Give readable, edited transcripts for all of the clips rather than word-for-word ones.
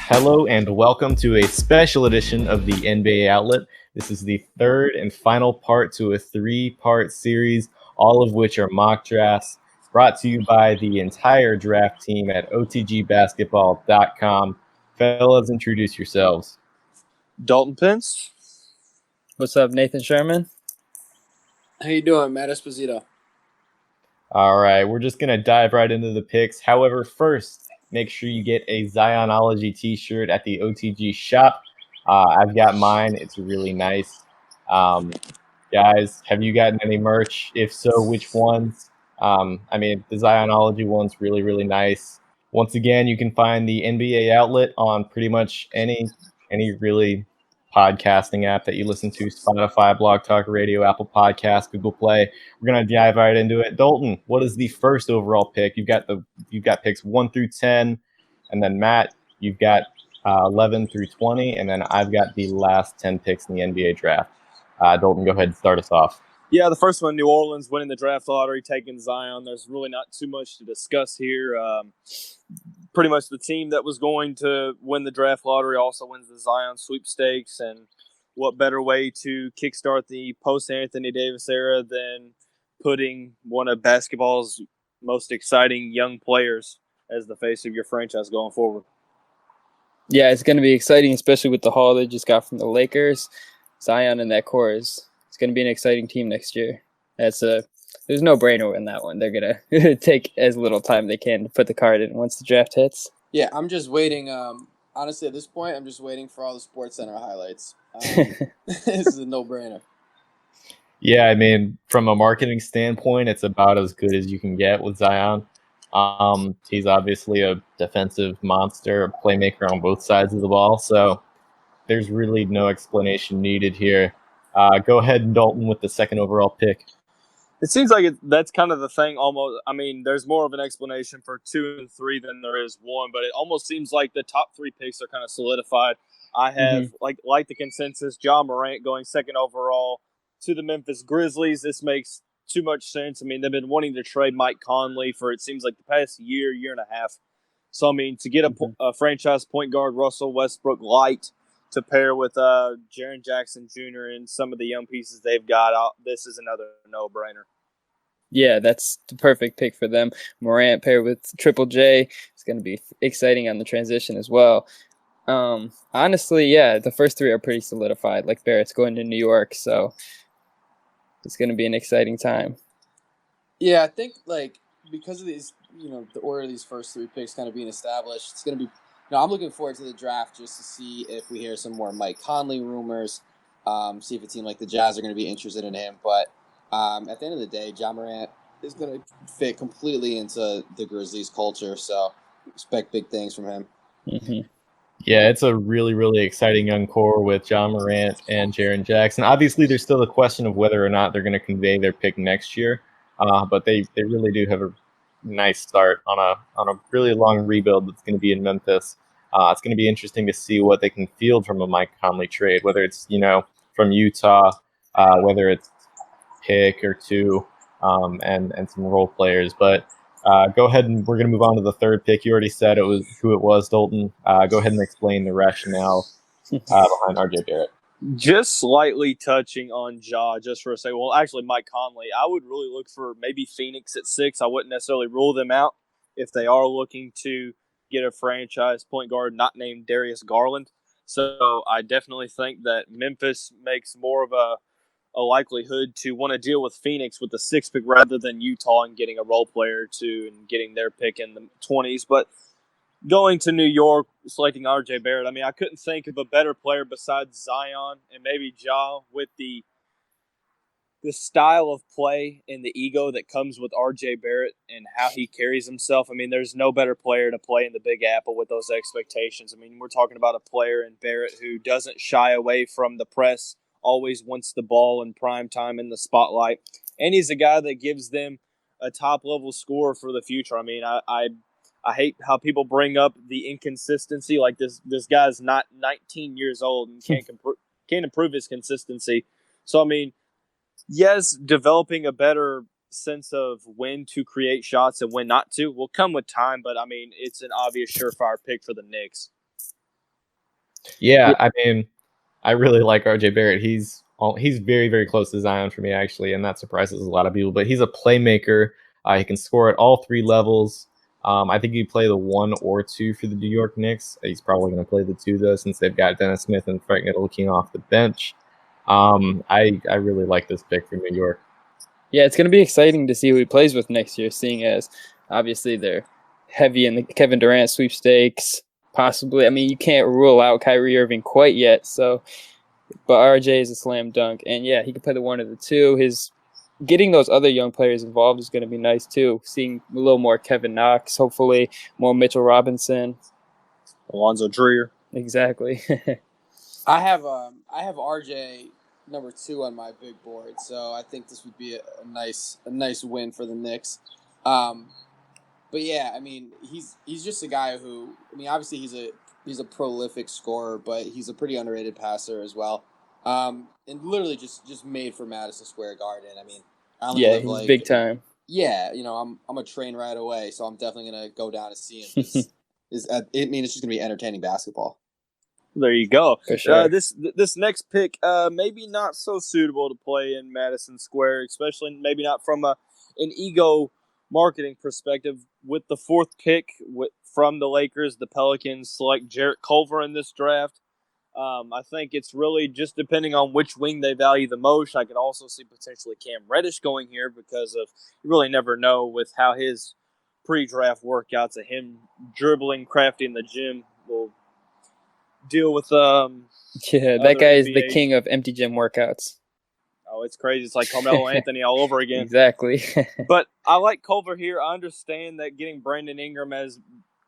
Hello and welcome to a special edition of the NBA Outlet. This is the third and final part to a three-part series, all of which are mock drafts, brought to you by the entire draft team at otgbasketball.com. Fellas, introduce yourselves. Dalton Pence. What's up, Nathan Sherman? How you doing, Matt Esposito? All right, we're just going to dive right into the picks. However, first, make sure you get a Zionology t-shirt at the OTG shop. I've got mine. It's really nice. Guys, have you gotten any merch? If so, which ones? The Zionology one's really, really nice. Once again, you can find the NBA Outlet on pretty much any really podcasting app that you listen to: Spotify, Blog Talk Radio, Apple Podcasts, Google Play. We're gonna dive right into it. Dalton, what is the first overall pick? You've got picks 1 through 10, and then Matt, you've got 11 through 20, and then I've got the last 10 picks in the NBA draft. Dalton, go ahead and start us off. Yeah, the first one, New Orleans winning the draft lottery, taking Zion. There's really not too much to discuss here. Pretty much the team that was going to win the draft lottery also wins the Zion sweepstakes. And what better way to kickstart the post-Anthony Davis era than putting one of basketball's most exciting young players as the face of your franchise going forward? Yeah, it's going to be exciting, especially with the haul they just got from the Lakers. Zion and that core it's going to be an exciting team next year. There's no brainer in that one. They're going to take as little time they can to put the card in once the draft hits. Yeah, I'm just waiting. Honestly, at this point, I'm just waiting for all the SportsCenter highlights. This is a no-brainer. Yeah, I mean, from a marketing standpoint, it's about as good as you can get with Zion. He's obviously a defensive monster, a playmaker on both sides of the ball, so there's really no explanation needed here. Go ahead, Dalton, with the second overall pick. It seems like that's kind of the thing almost. I mean, there's more of an explanation for 2 and 3 than there is 1, but it almost seems like the top 3 picks are kind of solidified. I have, like the consensus, Ja Morant going second overall to the Memphis Grizzlies. This makes too much sense. I mean, they've been wanting to trade Mike Conley for, it seems like, the past year and a half. So, I mean, to get a franchise point guard, Russell Westbrook light, to pair with Jaren Jackson Jr. and some of the young pieces they've got, this is another no-brainer. Yeah, that's the perfect pick for them. Morant paired with Triple J. It's going to be exciting on the transition as well. Honestly, yeah, the first 3 are pretty solidified. Like Barrett's going to New York, so it's going to be an exciting time. Yeah, I think because of these, the order of these first 3 picks kind of being established, it's going to be. I'm looking forward to the draft just to see if we hear some more Mike Conley rumors, see if a team like the Jazz are going to be interested in him. But at the end of the day, Ja Morant is going to fit completely into the Grizzlies culture, so expect big things from him. Mm-hmm. Yeah, it's a really, really exciting young core with Ja Morant and Jaren Jackson. Obviously, there's still a question of whether or not they're going to convey their pick next year, but they really do have a nice start on a really long rebuild that's going to be in Memphis. It's going to be interesting to see what they can field from a Mike Conley trade, whether it's from Utah, whether it's pick or 2, and some role players. But go ahead, and we're going to move on to the third pick. You already said who it was, Dalton. Go ahead and explain the rationale behind RJ Barrett. Just slightly touching on Ja just for a second. Well, actually, Mike Conley. I would really look for maybe Phoenix at 6. I wouldn't necessarily rule them out if they are looking to get a franchise point guard not named Darius Garland. So I definitely think that Memphis makes more of a likelihood to want to deal with Phoenix with the 6th pick rather than Utah and getting a role player and getting their pick in the 20s. But going to New York, selecting RJ Barrett, I mean, I couldn't think of a better player besides Zion and maybe Ja with the style of play and the ego that comes with RJ Barrett and how he carries himself. I mean, there's no better player to play in the Big Apple with those expectations. I mean, we're talking about a player in Barrett who doesn't shy away from the press, always wants the ball in prime time in the spotlight, and he's a guy that gives them a top-level scorer for the future. I mean, I hate how people bring up the inconsistency. Like this guy's not 19 years old and can't improve his consistency. So, I mean, yes, developing a better sense of when to create shots and when not to will come with time, but, I mean, it's an obvious surefire pick for the Knicks. Yeah, I mean, I really like RJ Barrett. He's very, very close to Zion for me, actually, and that surprises a lot of people. But he's a playmaker. He can score at all three levels. I think he'd play the 1 or 2 for the New York Knicks. He's probably going to play the 2, though, since they've got Dennis Smith and Frank Ntilikina off the bench. I really like this pick for New York. Yeah, it's going to be exciting to see who he plays with next year, seeing as obviously they're heavy in the Kevin Durant sweepstakes. Possibly, I mean, you can't rule out Kyrie Irving quite yet. So, but RJ is a slam dunk, and yeah, he can play the 1 or the 2. His getting those other young players involved is going to be nice too. Seeing a little more Kevin Knox, hopefully more Mitchell Robinson, Alonzo Trier. Exactly. I have RJ number 2 on my big board, so I think this would be a nice win for the Knicks. But yeah, I mean, he's just a guy who, I mean, obviously he's a prolific scorer, but he's a pretty underrated passer as well. And literally just made for Madison Square Garden. I mean, I only live he's big time. Yeah, I'm a train ride away, so I'm definitely gonna go down and see him. It's just gonna be entertaining basketball. There you go. For sure. This next pick, maybe not so suitable to play in Madison Square, especially maybe not from an ego marketing perspective. With the 4th pick from the Lakers, the Pelicans select Jarrett Culver in this draft. I think it's really just depending on which wing they value the most. I could also see potentially Cam Reddish going here because of you really never know with how his pre-draft workouts of him dribbling, crafty in the gym will deal with that guy is the king of empty gym workouts. Oh, it's crazy. It's like Carmelo Anthony all over again. Exactly. But I like Culver here. I understand that getting Brandon Ingram as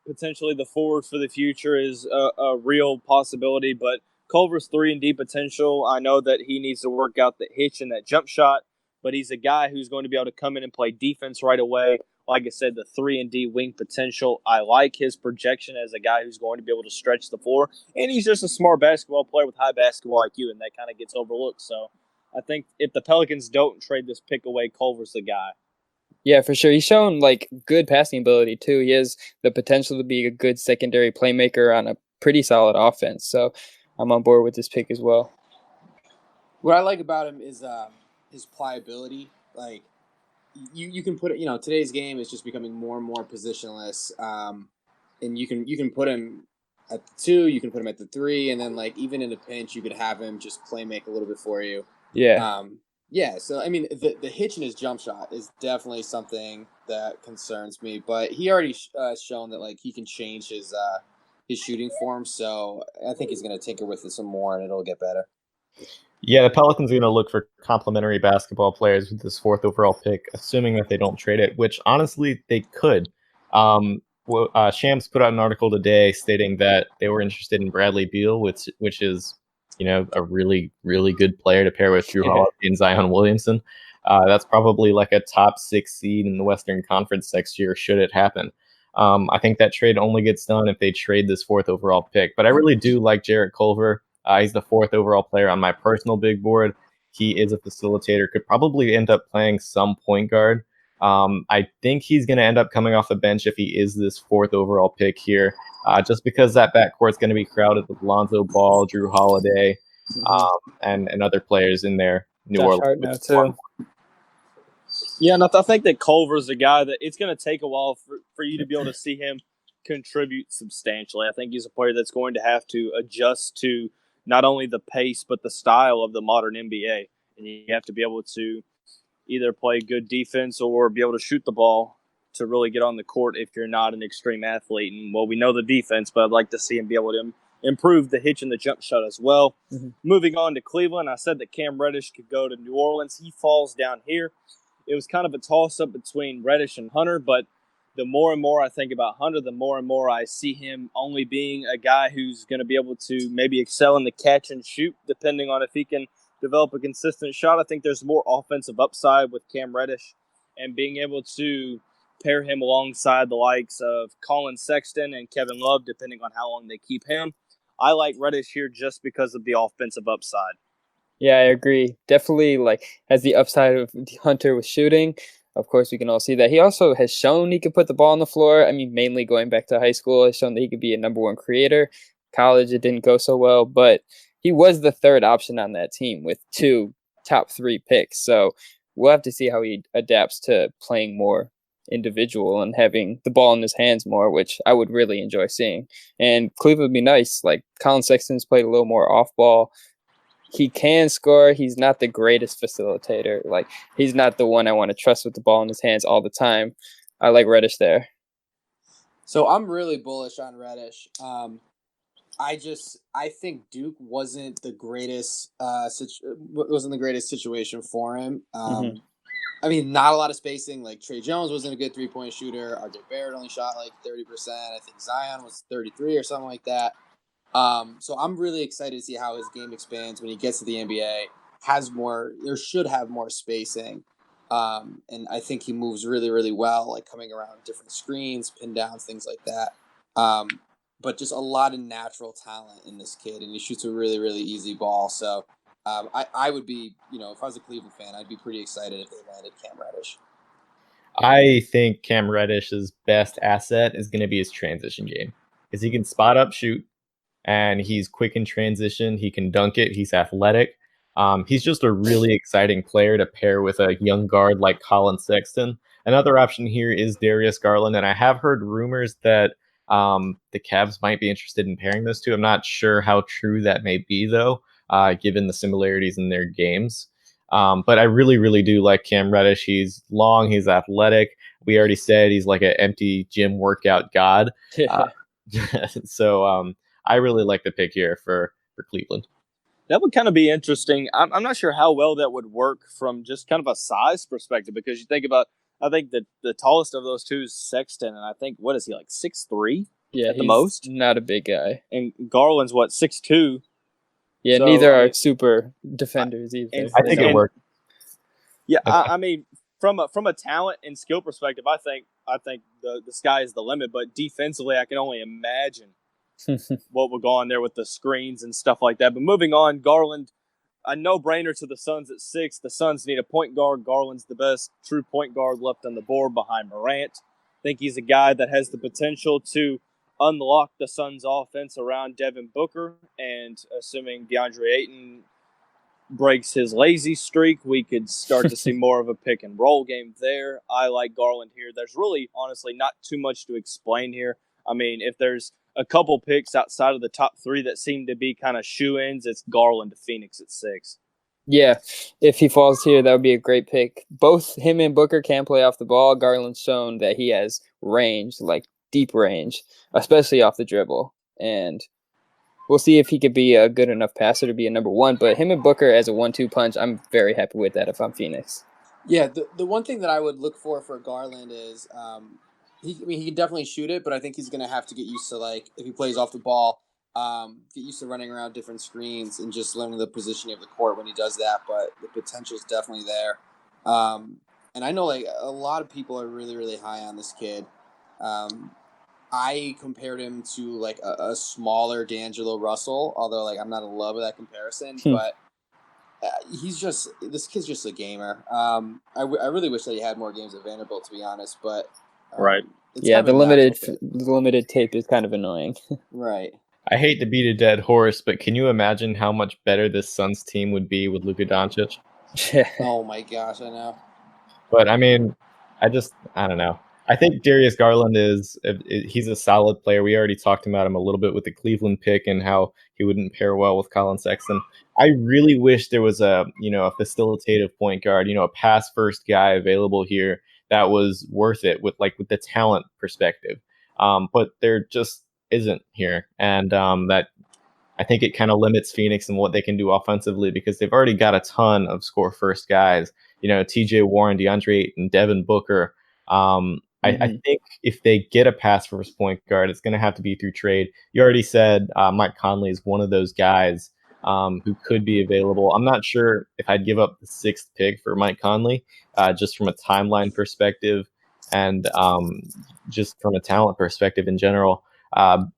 potentially the forward for the future is a real possibility, but Culver's 3-and-D potential, I know that he needs to work out the hitch and that jump shot, but he's a guy who's going to be able to come in and play defense right away. Like I said, the 3-and-D wing potential. I like his projection as a guy who's going to be able to stretch the floor, and he's just a smart basketball player with high basketball IQ, and that kind of gets overlooked. So I think if the Pelicans don't trade this pick away, Culver's the guy. Yeah, for sure. He's shown like good passing ability too. He has the potential to be a good secondary playmaker on a pretty solid offense. So I'm on board with this pick as well. What I like about him is his pliability. Like you can put it. Today's game is just becoming more and more positionless. And you can put him at the 2, you can put him at the 3, and then like even in a pinch, you could have him just play make a little bit for you. Yeah. Yeah, so I mean, the hitch in his jump shot is definitely something that concerns me. But he already shown that like he can change his shooting form, so I think he's going to tinker with it some more, and it'll get better. Yeah, the Pelicans are going to look for complementary basketball players with this 4th overall pick, assuming that they don't trade it, which honestly they could. Shams put out an article today stating that they were interested in Bradley Beal, which is a really, really good player to pair with Jrue Holiday and Zion Williamson. That's probably like a top 6 seed in the Western Conference next year, should it happen. I think that trade only gets done if they trade this 4th overall pick. But I really do like Jarrett Culver. He's the 4th overall player on my personal big board. He is a facilitator, could probably end up playing some point guard. I think he's going to end up coming off the bench if he is this 4th overall pick here. Just because that backcourt is going to be crowded with Lonzo Ball, Jrue Holiday, and other players in there. New Orleans. Yeah, and I think that Culver's a guy that it's going to take a while for you to be able to see him contribute substantially. I think he's a player that's going to have to adjust to not only the pace but the style of the modern NBA. And you have to be able to either play good defense or be able to shoot the ball to really get on the court if you're not an extreme athlete. And, well, we know the defense, but I'd like to see him be able to improve the hitch and the jump shot as well. Moving on to Cleveland, I said that Cam Reddish could go to New Orleans. He falls down here. It was kind of a toss-up between Reddish and Hunter, but the more and more I think about Hunter, the more and more I see him only being a guy who's going to be able to maybe excel in the catch and shoot, depending on if he can develop a consistent shot. I think there's more offensive upside with Cam Reddish, and being able to pair him alongside the likes of Colin Sexton and Kevin Love, depending on how long they keep him. I like Reddish here just because of the offensive upside. Yeah, I agree. Definitely has the upside of Hunter with shooting. Of course, we can all see that. He also has shown he can put the ball on the floor. I mean, mainly going back to high school, has shown that he could be a number 1 creator. college, it didn't go so well, but he was the third option on that team with 2 top 3 picks. So we'll have to see how he adapts to playing more individual and having the ball in his hands more, which I would really enjoy seeing. And Cleveland would be nice. Like, Colin Sexton's played a little more off ball. He can score. He's not the greatest facilitator. Like, he's not the one I want to trust with the ball in his hands all the time. I like Reddish there. So I'm really bullish on Reddish. I think Duke wasn't the greatest situation for him. I mean, not a lot of spacing. Like, Trey Jones wasn't a good 3-point shooter. RJ Barrett only shot like 30%. I think Zion was 33 or something like that. So I'm really excited to see how his game expands when he gets to the NBA. There should have more spacing. And I think he moves really, really well, like coming around different screens, pin downs, things like that. But just a lot of natural talent in this kid, and he shoots a really, really easy ball. So I would be, if I was a Cleveland fan, I'd be pretty excited if they landed Cam Reddish. I think Cam Reddish's best asset is going to be his transition game, because he can spot up shoot, and he's quick in transition. He can dunk it. He's athletic. He's just a really exciting player to pair with a young guard like Colin Sexton. Another option here is Darius Garland, and I have heard rumors that the Cavs might be interested in pairing those two. I'm not sure how true that may be, though, given the similarities in their games. But I really, really do like Cam Reddish. He's long, he's athletic. We already said he's like an empty gym workout god. So I really like the pick here for Cleveland. That would kind of be interesting. I'm not sure how well that would work from just kind of a size perspective, because you think about, I think that the tallest of those two is Sexton, and I think, what is he, like 6'3"? Yeah, at the most. Not a big guy. And Garland's what, 6'2"? Yeah, so, neither are super defenders either. I think it worked. Yeah, I mean, from a talent and skill perspective, I think the sky is the limit. But defensively, I can only imagine what would go on there with the screens and stuff like that. But moving on, Garland, a no-brainer to the Suns at 6. The Suns need a point guard. Garland's the best true point guard left on the board behind Morant. I think he's a guy that has the potential to unlock the Suns' offense around Devin Booker, and assuming DeAndre Ayton breaks his lazy streak, we could start to see more of a pick-and-roll game there. I like Garland here. There's really, honestly, not too much to explain here. I mean, if there's a couple picks outside of the top 3 that seem to be kind of shoe-ins, it's Garland to Phoenix at 6. Yeah, if he falls here, that would be a great pick. Both him and Booker can play off the ball. Garland's shown that he has range, like deep range, especially off the dribble. And we'll see if he could be a good enough passer to be a number 1. But him and Booker as a 1-2 punch, I'm very happy with that if I'm Phoenix. Yeah, the one thing that I would look for Garland is he can definitely shoot it, but I think he's going to have to get used to, like, if he plays off the ball, get used to running around different screens and just learning the positioning of the court when he does that. But the potential is definitely there. And I know, like, a lot of people are really, really high on this kid. I compared him to, like, a smaller D'Angelo Russell, although, like, I'm not in love with that comparison. But this kid's just a gamer. I really wish that he had more games at Vanderbilt, to be honest. But right, yeah, the limited tape is kind of annoying. Right. I hate to beat a dead horse, but can you imagine how much better this Suns team would be with Luka Doncic? Oh my gosh, I know. But I mean, I don't know. I think Darius Garland he's a solid player. We already talked about him a little bit with the Cleveland pick and how he wouldn't pair well with Colin Sexton. I really wish there was a facilitative point guard, a pass first guy available here that was worth it with the talent perspective. But there just isn't here. And that I think it kind of limits Phoenix and what they can do offensively, because they've already got a ton of score first guys, TJ Warren, DeAndre Ayton, Devin Booker. I think if they get a pass first point guard, it's going to have to be through trade. You already said Mike Conley is one of those guys who could be available. I'm not sure if I'd give up the 6th pick for Mike Conley, just from a timeline perspective and just from a talent perspective in general.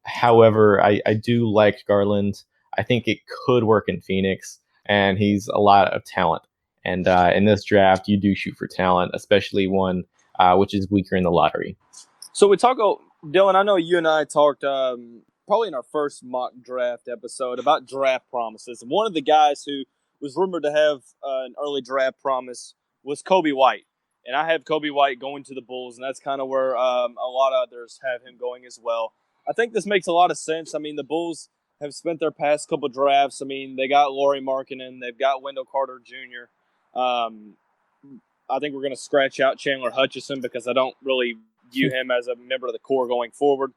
However, I do like Garland. I think it could work in Phoenix, and he's a lot of talent. And in this draft, you do shoot for talent, especially one which is weaker in the lottery. So we talk, Dylan, I know you and I talked probably in our first mock draft episode about draft promises. And one of the guys who was rumored to have an early draft promise was Kobe White. And I have Kobe White going to the Bulls, and that's kind of where a lot of others have him going as well. I think this makes a lot of sense. I mean, the Bulls have spent their past couple drafts. I mean, they got Lauri Markkanen. They've got Wendell Carter Jr. I think we're going to scratch out Chandler Hutchison because I don't really view him as a member of the core going forward.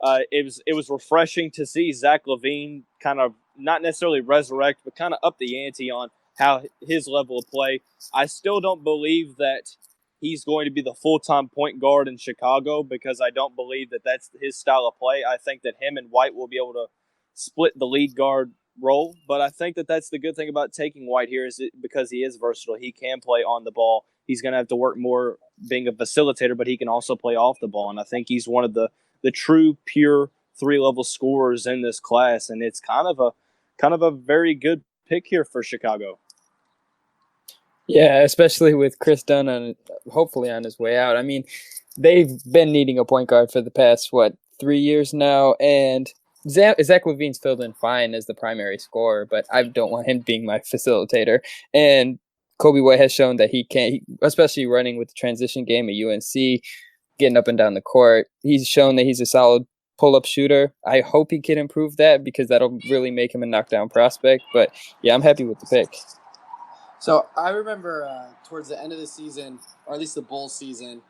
It was refreshing to see Zach LaVine kind of not necessarily resurrect, but kind of up the ante on how his level of play. I still don't believe that he's going to be the full-time point guard in Chicago because I don't believe that that's his style of play. I think that him and White will be able to split the lead guard role, but I think that that's the good thing about taking White here is because he is versatile. He can play on the ball. He's going to have to work more being a facilitator, but he can also play off the ball, and I think he's one of the true, pure three-level scorers in this class, and it's kind of a very good pick here for Chicago. Yeah, especially with Chris Dunn hopefully on his way out. I mean, they've been needing a point guard for the past 3 years now, and Zach LaVine's filled in fine as the primary scorer, but I don't want him being my facilitator. And Kobe White has shown that he can, especially running with the transition game at UNC, getting up and down the court. He's shown that he's a solid pull-up shooter. I hope he can improve that because that'll really make him a knockdown prospect. But yeah, I'm happy with the pick. So I remember towards the end of the season, or at least the Bulls season,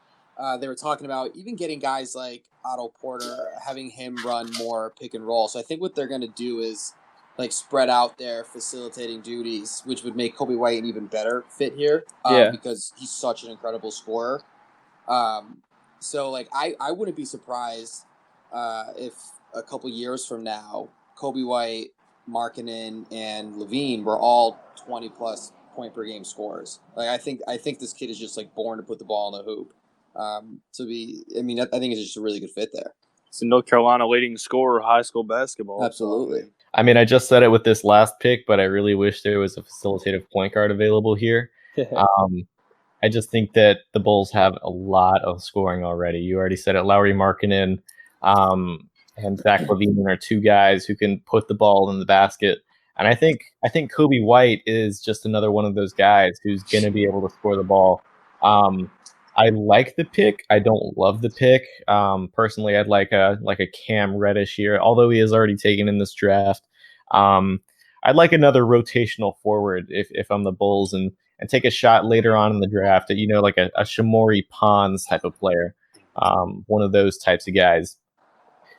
they were talking about even getting guys like Otto Porter, having him run more pick and roll. So I think what they're going to do is like spread out their facilitating duties, which would make Kobe White an even better fit here because he's such an incredible scorer. So like I wouldn't be surprised if a couple years from now, Kobe White, Markkanen, and LaVine were all 20-plus point per game scorers. Like I think this kid is just like born to put the ball in the hoop. I think it's just a really good fit there. It's a North Carolina leading scorer, high school basketball. Absolutely. I mean, I just said it with this last pick, but I really wish there was a facilitative point guard available here. I just think that the Bulls have a lot of scoring already. You already said it. Lauri Markkanen and Zach LaVine are two guys who can put the ball in the basket. And I think Kobe White is just another one of those guys who's going to be able to score the ball. I like the pick. I don't love the pick. Personally, I'd like a Cam Reddish here, although he is already taken in this draft. I'd like another rotational forward if I'm the Bulls and take a shot later on in the draft at, like a Shamori Pons type of player, one of those types of guys.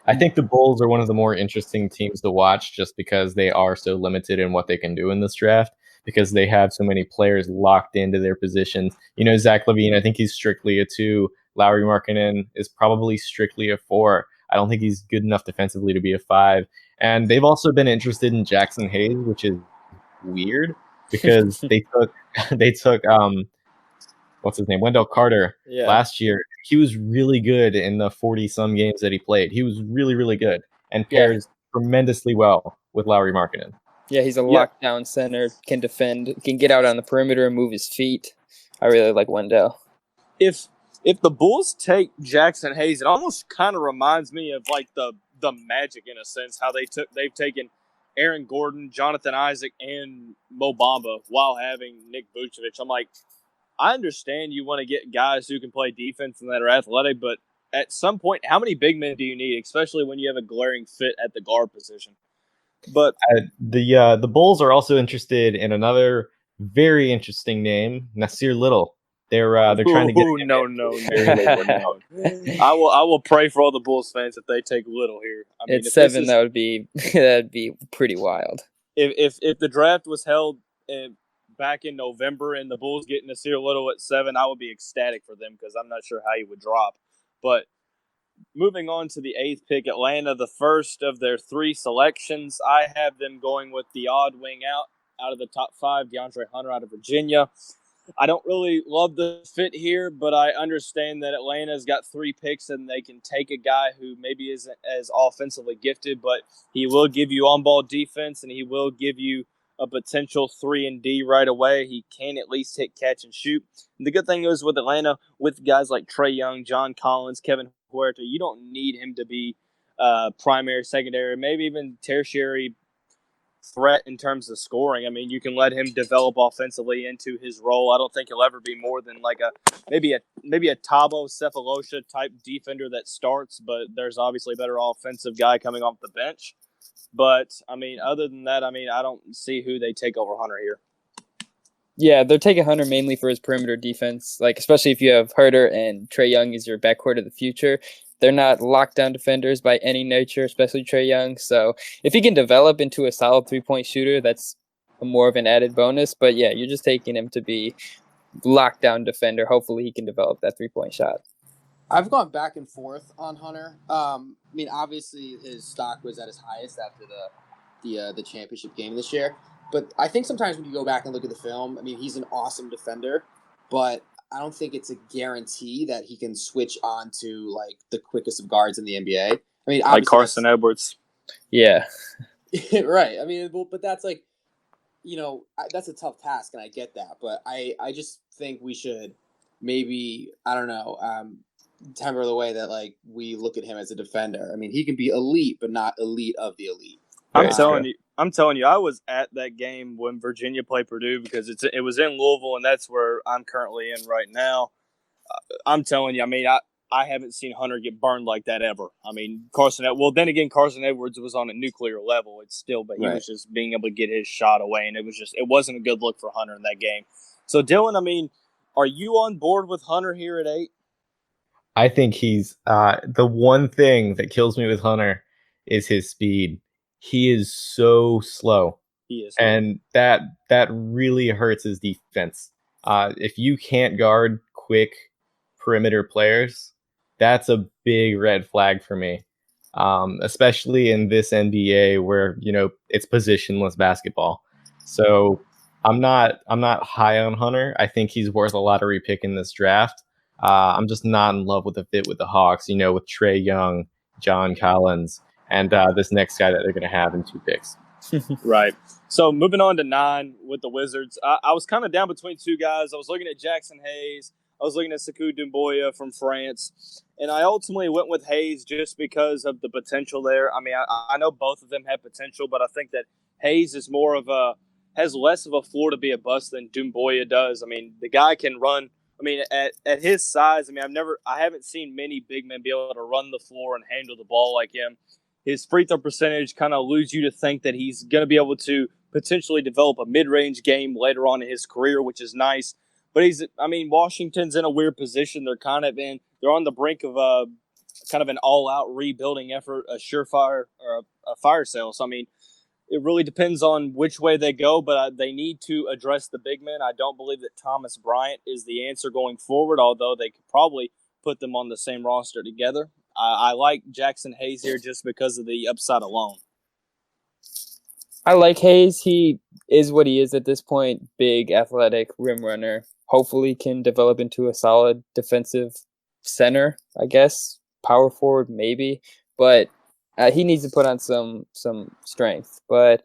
I think the Bulls are one of the more interesting teams to watch just because they are so limited in what they can do in this draft, because they have so many players locked into their positions. Zach LaVine, I think he's strictly a 2. Lauri Markkanen is probably strictly a 4. I don't think he's good enough defensively to be a 5. And they've also been interested in Jackson Hayes, which is weird because they took what's his name, Wendell Carter last year. He was really good in the 40-some games that he played. He was really, really good and pairs tremendously well with Lauri Markkanen. Yeah, he's a lockdown center, can defend, can get out on the perimeter and move his feet. I really like Wendell. If the Bulls take Jackson Hayes, it almost kind of reminds me of like the Magic in a sense, how they've taken Aaron Gordon, Jonathan Isaac, and Mo Bamba while having Nick Vucevic. I'm like, I understand you want to get guys who can play defense and that are athletic, but at some point, how many big men do you need, especially when you have a glaring fit at the guard position? But the Bulls are also interested in another very interesting name, Nasir Little. They're trying to get no. I will pray for all the Bulls fans if they take Little here. I mean, at 7, that'd be pretty wild. If the draft was held back in November and the Bulls get Nasir Little at 7, I would be ecstatic for them because I'm not sure how he would drop. But moving on to the 8th pick, Atlanta, the first of their 3 selections. I have them going with the odd wing out of the top 5, DeAndre Hunter out of Virginia. I don't really love the fit here, but I understand that Atlanta's got 3 picks and they can take a guy who maybe isn't as offensively gifted, but he will give you on-ball defense and he will give you a potential 3-and-D right away. He can at least hit, catch, and shoot. And the good thing is with Atlanta, with guys like Trae Young, John Collins, Kevin Huerta, you don't need him to be primary, secondary, maybe even tertiary threat in terms of scoring. I mean, you can let him develop offensively into his role. I don't think he'll ever be more than like maybe a Tabo Cephalosha type defender that starts, but there's obviously a better offensive guy coming off the bench. But I mean, other than that, I mean, I don't see who they take over Hunter here. Yeah, they're taking Hunter mainly for his perimeter defense, like especially if you have Herter and Trae Young as your backcourt of the future. They're not lockdown defenders by any nature, especially Trae Young. So if he can develop into a solid 3-point shooter, that's more of an added bonus. But yeah, you're just taking him to be lockdown defender. Hopefully he can develop that 3-point shot. I've gone back and forth on Hunter. I mean, obviously his stock was at his highest after the championship game this year. But I think sometimes when you go back and look at the film, I mean, he's an awesome defender, but I don't think it's a guarantee that he can switch on to like the quickest of guards in the NBA. I mean, like Carson Edwards. Yeah. Right. I mean, but that's like, that's a tough task, and I get that. But I just think we should maybe, I don't know, temper the way that like we look at him as a defender. I mean, he can be elite, but not elite of the elite. I'm telling you, I was at that game when Virginia played Purdue because it was in Louisville, and that's where I'm currently in right now. I'm telling you, I mean, I haven't seen Hunter get burned like that ever. I mean, Carson Edwards was on a nuclear level. It's still, but he was just being able to get his shot away, and it wasn't a good look for Hunter in that game. So, Dylan, I mean, are you on board with Hunter here at 8? I think he's the one thing that kills me with Hunter is his speed. He is so slow. He is. And that really hurts his defense. If you can't guard quick perimeter players, that's a big red flag for me. Especially in this NBA where, it's positionless basketball. So I'm not high on Hunter. I think he's worth a lottery pick in this draft. I'm just not in love with the fit with the Hawks, with Trae Young, John Collins, and this next guy that they're going to have in 2 picks. Right. So moving on to 9 with the Wizards. I was kind of down between 2 guys. I was looking at Jackson Hayes. I was looking at Sekou Doumbouya from France. And I ultimately went with Hayes just because of the potential there. I mean, I know both of them have potential, but I think that Hayes is has less of a floor to be a bust than Doumbouya does. I mean, the guy can run. I mean, at his size, I mean, I haven't seen many big men be able to run the floor and handle the ball like him. His free throw percentage kind of leads you to think that he's going to be able to potentially develop a mid-range game later on in his career, which is nice. But Washington's in a weird position. They're on the brink of kind of an all-out rebuilding effort, a surefire or a fire sale. So, I mean, it really depends on which way they go, but they need to address the big men. I don't believe that Thomas Bryant is the answer going forward, although they could probably put them on the same roster together. I like Jackson Hayes here just because of the upside alone. I like Hayes. He is what he is at this point. Big, athletic, rim runner. Hopefully can develop into a solid defensive center, I guess. Power forward, maybe. But he needs to put on some strength. But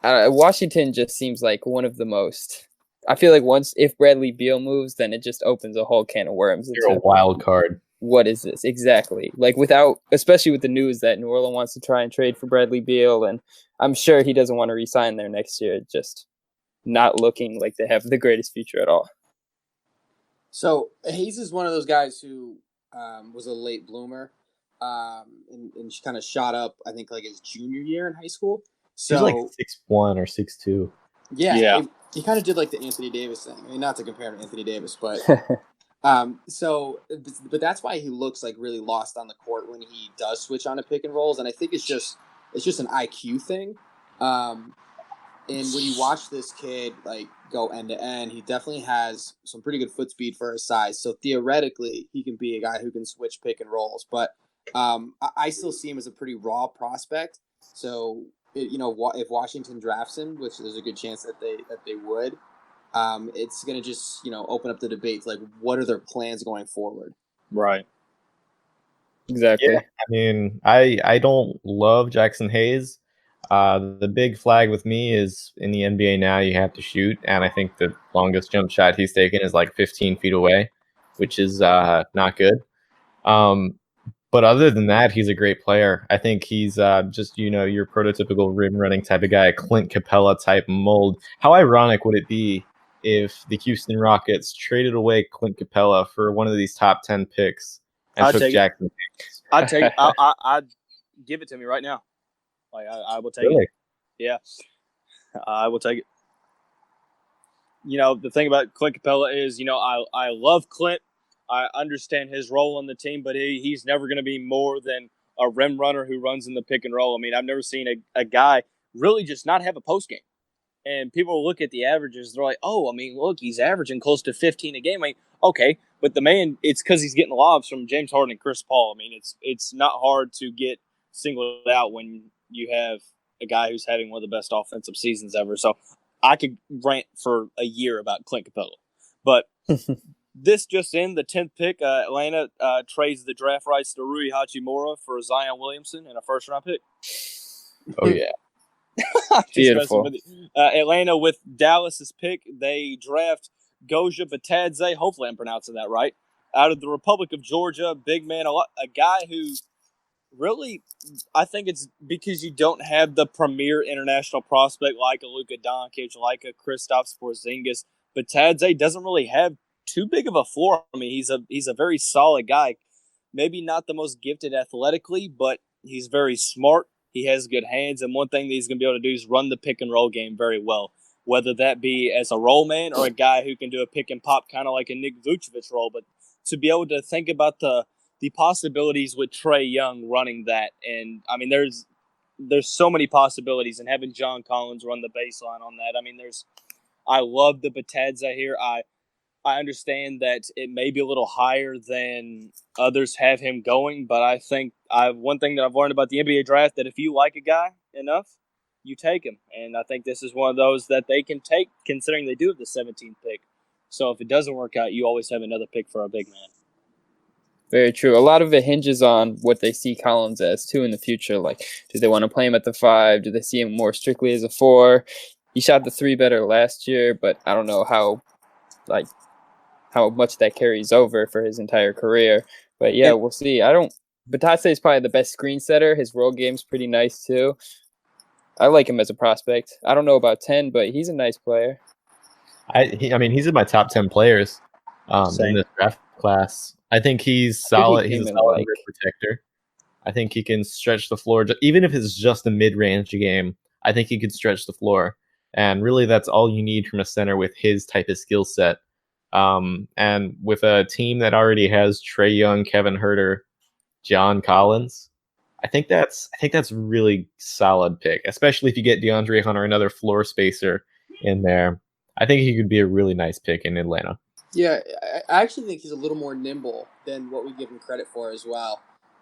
Washington just seems like one of the most. I feel like if Bradley Beal moves, then it just opens a whole can of worms. You're a wild card. What is this exactly? Like especially with the news that New Orleans wants to try and trade for Bradley Beal, and I'm sure he doesn't want to re-sign there next year. Just not looking like they have the greatest future at all. So Hayes is one of those guys who was a late bloomer, and kind of shot up. I think like his junior year in high school. So he's like 6'1" or 6'2". Yeah. He kind of did like the Anthony Davis thing. I mean, not to compare to Anthony Davis, but. But that's why he looks like really lost on the court when he does switch on to pick and rolls, and I think it's just an IQ thing. And when you watch this kid like go end to end, he definitely has some pretty good foot speed for his size. So theoretically, he can be a guy who can switch pick and rolls. But I still see him as a pretty raw prospect. So if Washington drafts him, which there's a good chance that they would. It's going to just, open up the debate. Like, what are their plans going forward? Right. Exactly. Yeah, I mean, I don't love Jackson Hayes. The big flag with me is in the NBA now you have to shoot, and I think the longest jump shot he's taken is like 15 feet away, which is not good. But But other than that, he's a great player. I think he's just, your prototypical rim running type of guy, Clint Capella type mold. How ironic would it be if the Houston Rockets traded away Clint Capella for one of these top 10 picks and I'd took take it. Jackson? I'd take it. I'd give it to me right now. Like I will take Really? it. Yeah, I will take it. The thing about Clint Capella is, I love Clint. I understand his role on the team, but he's never going to be more than a rim runner who runs in the pick and roll. I mean, I've never seen a guy really just not have a post game. And people look at the averages, they're like, oh, I mean, look, he's averaging close to 15 a game. I mean, okay, but the man, it's because he's getting lobs from James Harden and Chris Paul. I mean, it's not hard to get singled out when you have a guy who's having one of the best offensive seasons ever. So I could rant for a year about Clint Capella. But this just in, the 10th pick, Atlanta trades the draft rights to Rui Hachimura for Zion Williamson and a first-round pick. Oh, yeah. Beautiful. Atlanta with Dallas's pick, they draft Goja Batadze. Hopefully I'm pronouncing that right. Out of the Republic of Georgia, big man, a guy who really, I think it's because you don't have the premier international prospect like a Luka Doncic, like a Kristaps Porzingis. Batadze doesn't really have too big of a floor. I mean, he's a very solid guy. Maybe not the most gifted athletically, but he's very smart. He has good hands, and one thing that he's going to be able to do is run the pick and roll game very well, whether that be as a roll man or a guy who can do a pick and pop kind of like a Nick Vucevic role. But to be able to think about the possibilities with Trae Young running that, and I mean, there's so many possibilities, and having John Collins run the baseline on that. I mean, I love the Batadze here. I understand that it may be a little higher than others have him going, but I think one thing that I've learned about the NBA draft, that if you like a guy enough, you take him. And I think this is one of those that they can take, considering they do have the 17th pick. So if it doesn't work out, you always have another pick for a big man. Very true. A lot of it hinges on what they see Collins as, too, in the future. Like, do they want to play him at the 5? Do they see him more strictly as a 4? He shot the 3 better last year, but I don't know how much that carries over for his entire career. But yeah, we'll see. Batadze is probably the best screen setter. His roll game's pretty nice too. I like him as a prospect. I don't know about 10, but he's a nice player. I mean, he's in my top 10 players in this draft class. I think he's solid. He's a solid rim protector. I think he can stretch the floor. Even if it's just a mid-range game, I think he could stretch the floor. And really, that's all you need from a center with his type of skill set. And with a team that already has Trae Young, Kevin Huerter, John Collins, I think that's really solid pick, especially if you get DeAndre Hunter, another floor spacer in there. I think he could be a really nice pick in Atlanta. Yeah, I actually think he's a little more nimble than what we give him credit for as well.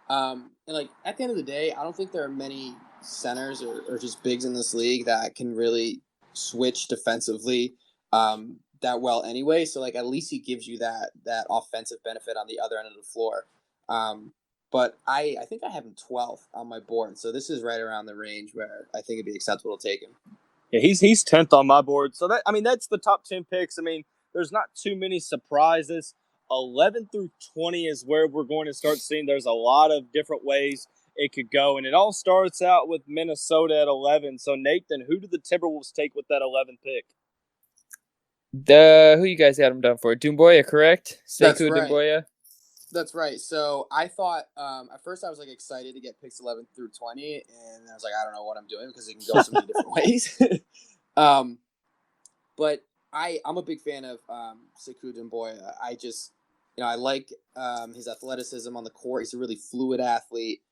And like at the end of the day, I don't think there are many centers or just bigs in this league that can really switch defensively that well anyway. So like at least he gives you that offensive benefit on the other end of the floor. But I think I have him 12th on my board. So this is right around the range where I think it'd be acceptable to take him. Yeah, he's 10th on my board. So that's the top 10 picks. I mean, there's not too many surprises. 11 through 20 is where we're going to start seeing there's a lot of different ways it could go. And it all starts out with Minnesota at 11. So, Nathan, who did the Timberwolves take with that 11th pick? Who you guys had him down for? Doumbouya, correct? That's Sekou right. Doumbouya? That's right. So I thought at first I was like excited to get picks 11 through 20, and I was like, I don't know what I'm doing because it can go so many different ways. But I'm a big fan of Sekou Doumbouya. I just, I like his athleticism on the court. He's a really fluid athlete.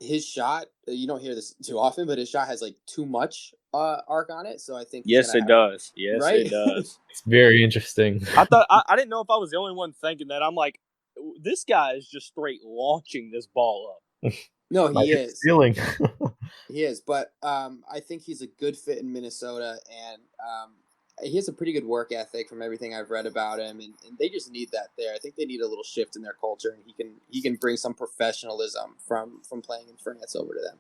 His shot, you don't hear this too often, but his shot has like too much arc on it. So I think yes, it does. Yes, right? It does. It's very interesting. I thought I didn't know if I was the only one thinking that. I'm like, this guy is just straight launching this ball up. No, he is. Feeling. He is, but I think he's a good fit in Minnesota, and he has a pretty good work ethic from everything I've read about him, and they just need that there. I think they need a little shift in their culture, and he can bring some professionalism from playing in France over to them.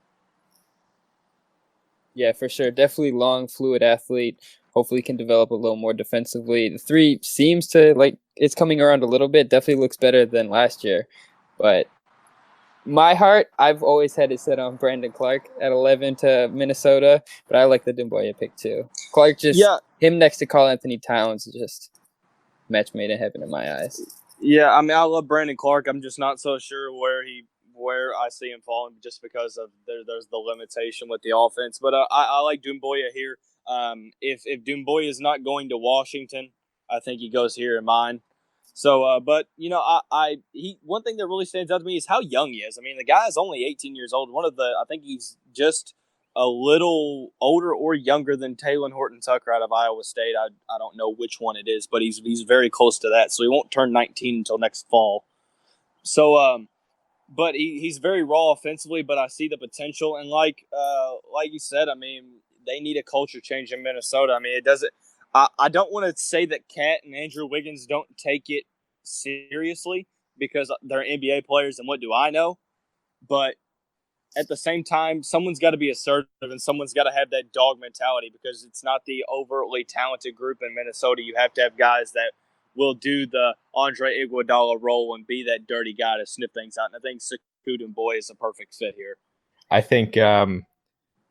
Yeah, for sure. Definitely long, fluid athlete. Hopefully can develop a little more defensively. The 3 seems to, like, it's coming around a little bit. Definitely looks better than last year. But my heart, I've always had it set on Brandon Clark at 11 to Minnesota, but I like the Doumbouya pick too. Clark him next to Karl Anthony Towns is just match made in heaven in my eyes. Yeah, I mean, I love Brandon Clark. I'm just not so sure where I see him falling, just because of there's the limitation with the offense. But I like Doumbouya here. If Doumbouya is not going to Washington, I think he goes here in mine. So, but one thing that really stands out to me is how young he is. I mean, the guy is only 18 years old. I think he's just a little older or younger than Taylor Horton Tucker out of Iowa State. I don't know which one it is, but he's very close to that. So he won't turn 19 until next fall. So, but he's very raw offensively, but I see the potential. And like you said, I mean, they need a culture change in Minnesota. I mean, it doesn't. I don't want to say that Cat and Andrew Wiggins don't take it seriously because they're NBA players, and what do I know? But at the same time, someone's got to be assertive and someone's got to have that dog mentality, because it's not the overtly talented group in Minnesota. You have to have guys that will do the Andre Iguodala role and be that dirty guy to sniff things out. And I think Sekou Doumbouya is a perfect fit here. I think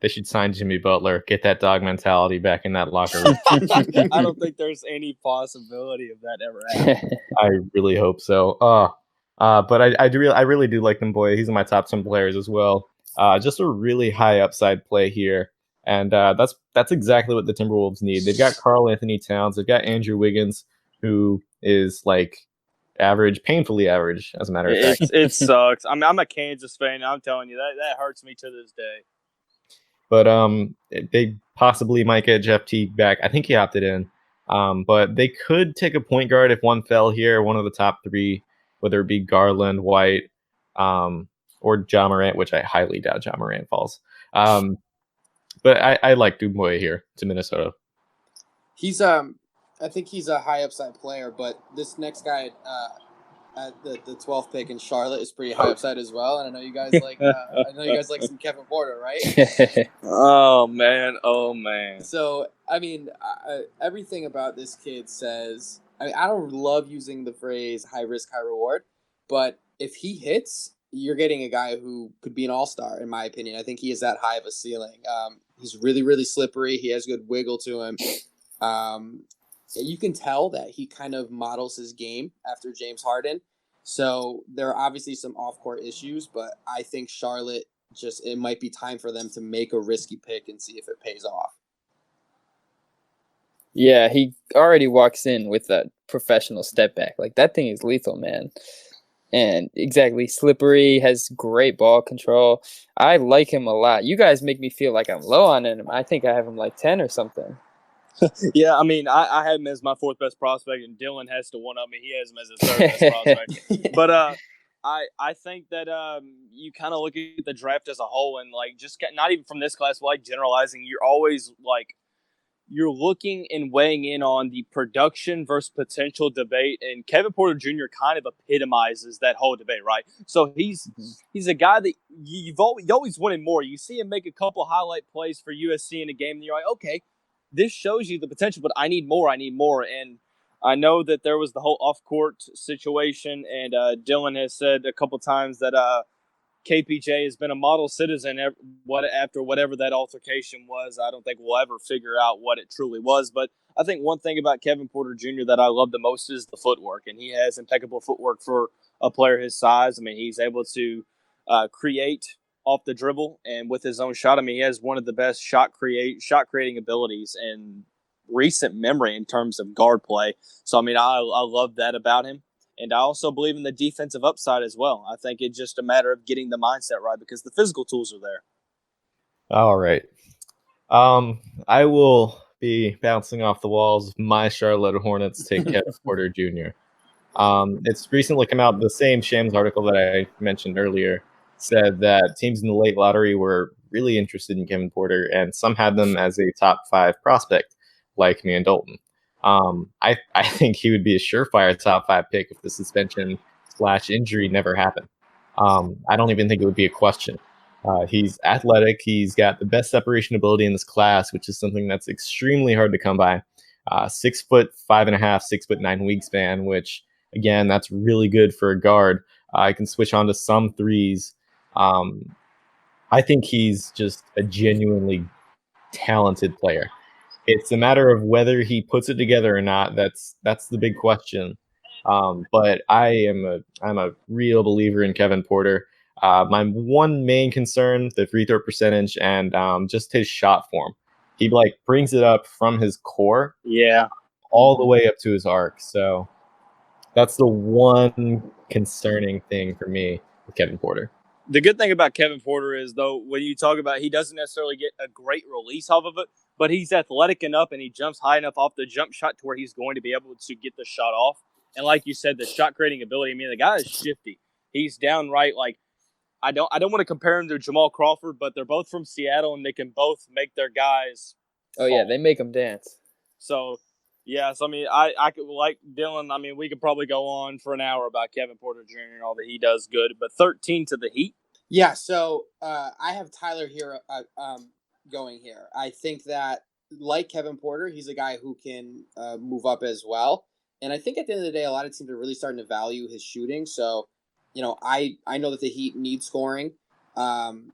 they should sign Jimmy Butler, get that dog mentality back in that locker room. I don't think there's any possibility of that ever happening. I really hope so. But I really do like Doumbouya. He's in my top 10 players as well. Just a really high upside play here. And that's exactly what the Timberwolves need. They've got Karl Anthony Towns. They've got Andrew Wiggins, who is like average, painfully average, as a matter of fact. It sucks. I mean, I'm a Kansas fan. I'm telling you, that hurts me to this day. But they possibly might get Jeff Teague back. I think he opted in. But they could take a point guard if one fell here, one of the top three, whether it be Garland, White, or Ja Morant, which I highly doubt Ja Morant falls. But I like Doumbouya here to Minnesota. He's I think he's a high upside player, but this next guy at the 12th pick in Charlotte is pretty high upside as well. And I know you guys like some Kevin Porter, right? Oh man. So I mean, everything about this kid says. I don't love using the phrase high risk, high reward, but if he hits, you're getting a guy who could be an all-star, in my opinion. I think he is that high of a ceiling. He's really, really slippery. He has good wiggle to him. You can tell that he kind of models his game after James Harden. So there are obviously some off-court issues, but I think Charlotte it might be time for them to make a risky pick and see if it pays off. Yeah, he already walks in with that professional step back. Like, that thing is lethal, man. And exactly, slippery, has great ball control. I like him a lot. You guys make me feel like I'm low on him. I think I have him like 10 or something. Yeah, I mean, I have him as my fourth best prospect, and Dylan has to one-up me. He has him as his third best prospect. But I think that you kind of look at the draft as a whole, and like just not even from this class, but like generalizing, you're always like you're looking and weighing in on the production versus potential debate, and Kevin Porter Jr. kind of epitomizes that whole debate, right? So he's a guy that you always wanted more. You see him make a couple highlight plays for USC in a game, and you're like, okay, this shows you the potential, but I need more. And I know that there was the whole off-court situation, and Dylan has said a couple times that KPJ has been a model citizen after whatever that altercation was. I don't think we'll ever figure out what it truly was, but I think one thing about Kevin Porter Jr. that I love the most is the footwork, and he has impeccable footwork for a player his size. I mean, he's able to create off the dribble and with his own shot. I mean, he has one of the best shot creating abilities in recent memory in terms of guard play. So, I mean, I love that about him. And I also believe in the defensive upside as well. I think it's just a matter of getting the mindset right because the physical tools are there. All right. I will be bouncing off the walls. My Charlotte Hornets take Kevin Porter Jr. It's recently come out, the same Shams article that I mentioned earlier said that teams in the late lottery were really interested in Kevin Porter, and some had them as a top 5 prospect, like me and Dalton. I think he would be a surefire top 5 pick if the suspension/injury never happened. I don't even think it would be a question. He's athletic. He's got the best separation ability in this class, which is something that's extremely hard to come by. 6 foot 5.5, 6'9" wingspan, which again, that's really good for a guard. I can switch on to some threes. I think he's just a genuinely talented player. It's a matter of whether he puts it together or not. That's the big question. But I'm a real believer in Kevin Porter. My one main concern, the free throw percentage and just his shot form. He like brings it up from his core Yeah. all the way up to his arc. So that's the one concerning thing for me with Kevin Porter. The good thing about Kevin Porter is, though, when you talk about he doesn't necessarily get a great release off of it, but he's athletic enough and he jumps high enough off the jump shot to where he's going to be able to get the shot off. And like you said, the shot creating ability. I mean, the guy is shifty. He's downright like I don't want to compare him to Jamal Crawford, but they're both from Seattle and they can both make their guys. Oh yeah, they make them dance. So. Yeah, so I mean, I could like Dylan. I mean, we could probably go on for an hour about Kevin Porter Jr. and all that he does good. But 13 to the Heat. Yeah, so I have Tyler here going here. I think that, like Kevin Porter, he's a guy who can move up as well. And I think at the end of the day, a lot of teams are really starting to value his shooting. So, I know that the Heat need scoring, and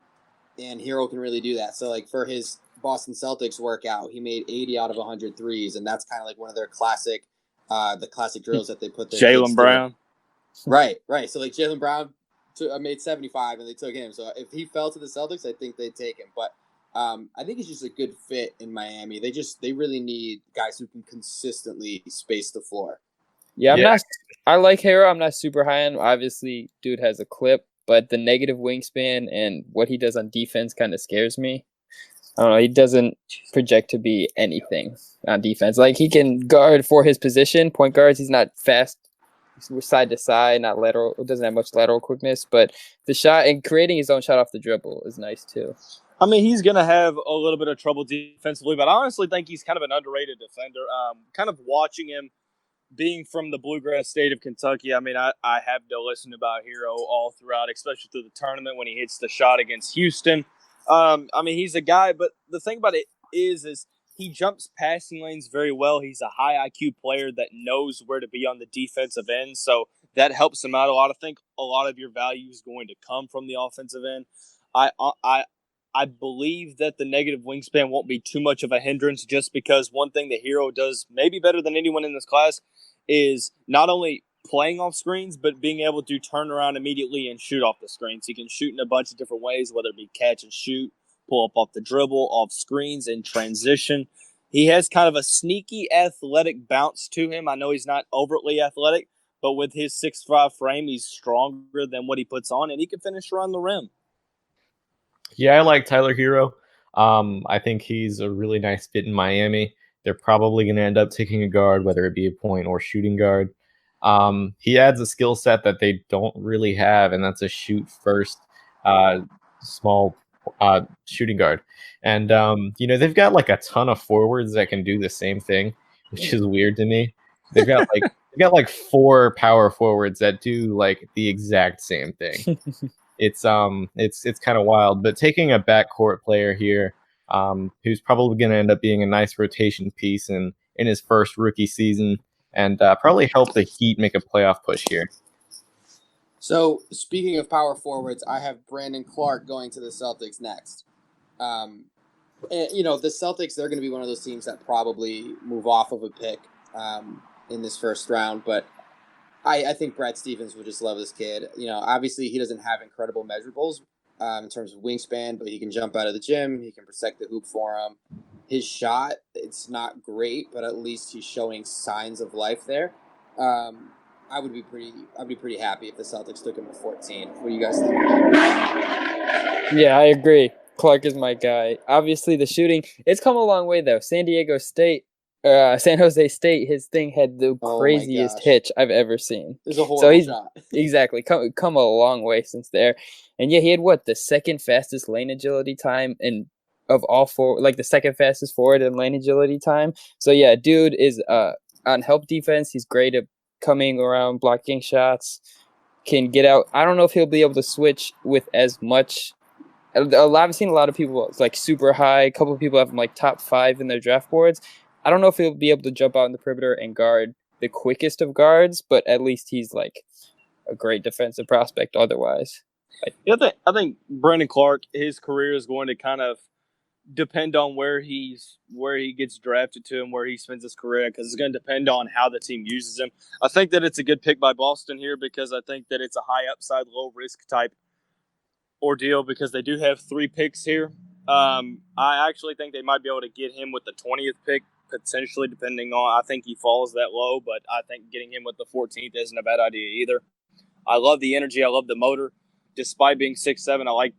Hero can really do that. So, like, for his Boston Celtics workout, he made 80 out of 100 threes, and that's kind of like one of their classic drills that they put their Jaylen Brown. Right. So, like, Jaylen Brown made 75 and they took him. So if he fell to the Celtics, I think they'd take him. But I think he's just a good fit in Miami. They really need guys who can consistently space the floor. Yeah, I like Hero. I'm not super high on. Obviously, dude has a clip, but the negative wingspan and what he does on defense kind of scares me. I don't know. He doesn't project to be anything on defense. Like, he can guard for his position. Point guards, he's not fast. Side to side, not lateral. Doesn't have much lateral quickness, but the shot and creating his own shot off the dribble is nice too. I mean, he's going to have a little bit of trouble defensively, but I honestly think he's kind of an underrated defender. Kind of watching him being from the bluegrass state of Kentucky, I mean, I have to listen about Hero all throughout, especially through the tournament when he hits the shot against Houston. I mean, he's a guy, but the thing about it is he jumps passing lanes very well. He's a high IQ player that knows where to be on the defensive end, so that helps him out a lot. I think a lot of your value is going to come from the offensive end. I believe that the negative wingspan won't be too much of a hindrance, just because one thing the Hero does maybe better than anyone in this class is not only playing off screens, but being able to turn around immediately and shoot off the screens. He can shoot in a bunch of different ways, whether it be catch and shoot, pull up off the dribble, off screens, and transition. He has kind of a sneaky athletic bounce to him. I know he's not overtly athletic, but with his 6'5" frame, he's stronger than what he puts on, and he can finish around the rim. Yeah, I like Tyler Hero. I think he's a really nice fit in Miami. They're probably going to end up taking a guard, whether it be a point or shooting guard. He adds a skill set that they don't really have, and that's a shoot first, small shooting guard. And they've got like a ton of forwards that can do the same thing, which is weird to me. They've got 4 power forwards that do like the exact same thing. It's kind of wild. But taking a backcourt player here, who's probably going to end up being a nice rotation piece in his first rookie season, and probably help the Heat make a playoff push here. So, speaking of power forwards, I have Brandon Clark going to the Celtics next. And, the Celtics, they're going to be one of those teams that probably move off of a pick in this first round. But I think Brad Stevens would just love this kid. Obviously he doesn't have incredible measurables in terms of wingspan, but he can jump out of the gym. He can protect the hoop for him. His shot, it's not great, but at least he's showing signs of life there. I'd be pretty happy if the Celtics took him at 14. What do you guys think? Yeah, I agree. Clark is my guy. Obviously, the shooting, it's come a long way though. San Jose State, his thing had the craziest hitch I've ever seen. It's a horrible shot. Exactly. Come a long way since there. And yeah, he had the second fastest lane agility time and of all 4, like the second fastest forward in lane agility time. So yeah, dude is on help defense. He's great at coming around, blocking shots, can get out. I don't know if he'll be able to switch with as much. I've seen a lot of people like super high. A couple of people have him like top 5 in their draft boards. I don't know if he'll be able to jump out in the perimeter and guard the quickest of guards, but at least he's like a great defensive prospect otherwise. Yeah, I think Brandon Clark, his career is going to kind of depend on where he gets drafted to and where he spends his career, because it's going to depend on how the team uses him. I think that it's a good pick by Boston here because I think that it's a high upside, low risk type ordeal because they do have 3 picks here. I actually think they might be able to get him with the 20th pick, potentially, depending on. I think he falls that low, but I think getting him with the 14th isn't a bad idea either. I love the energy. I love the motor. Despite being 6'7",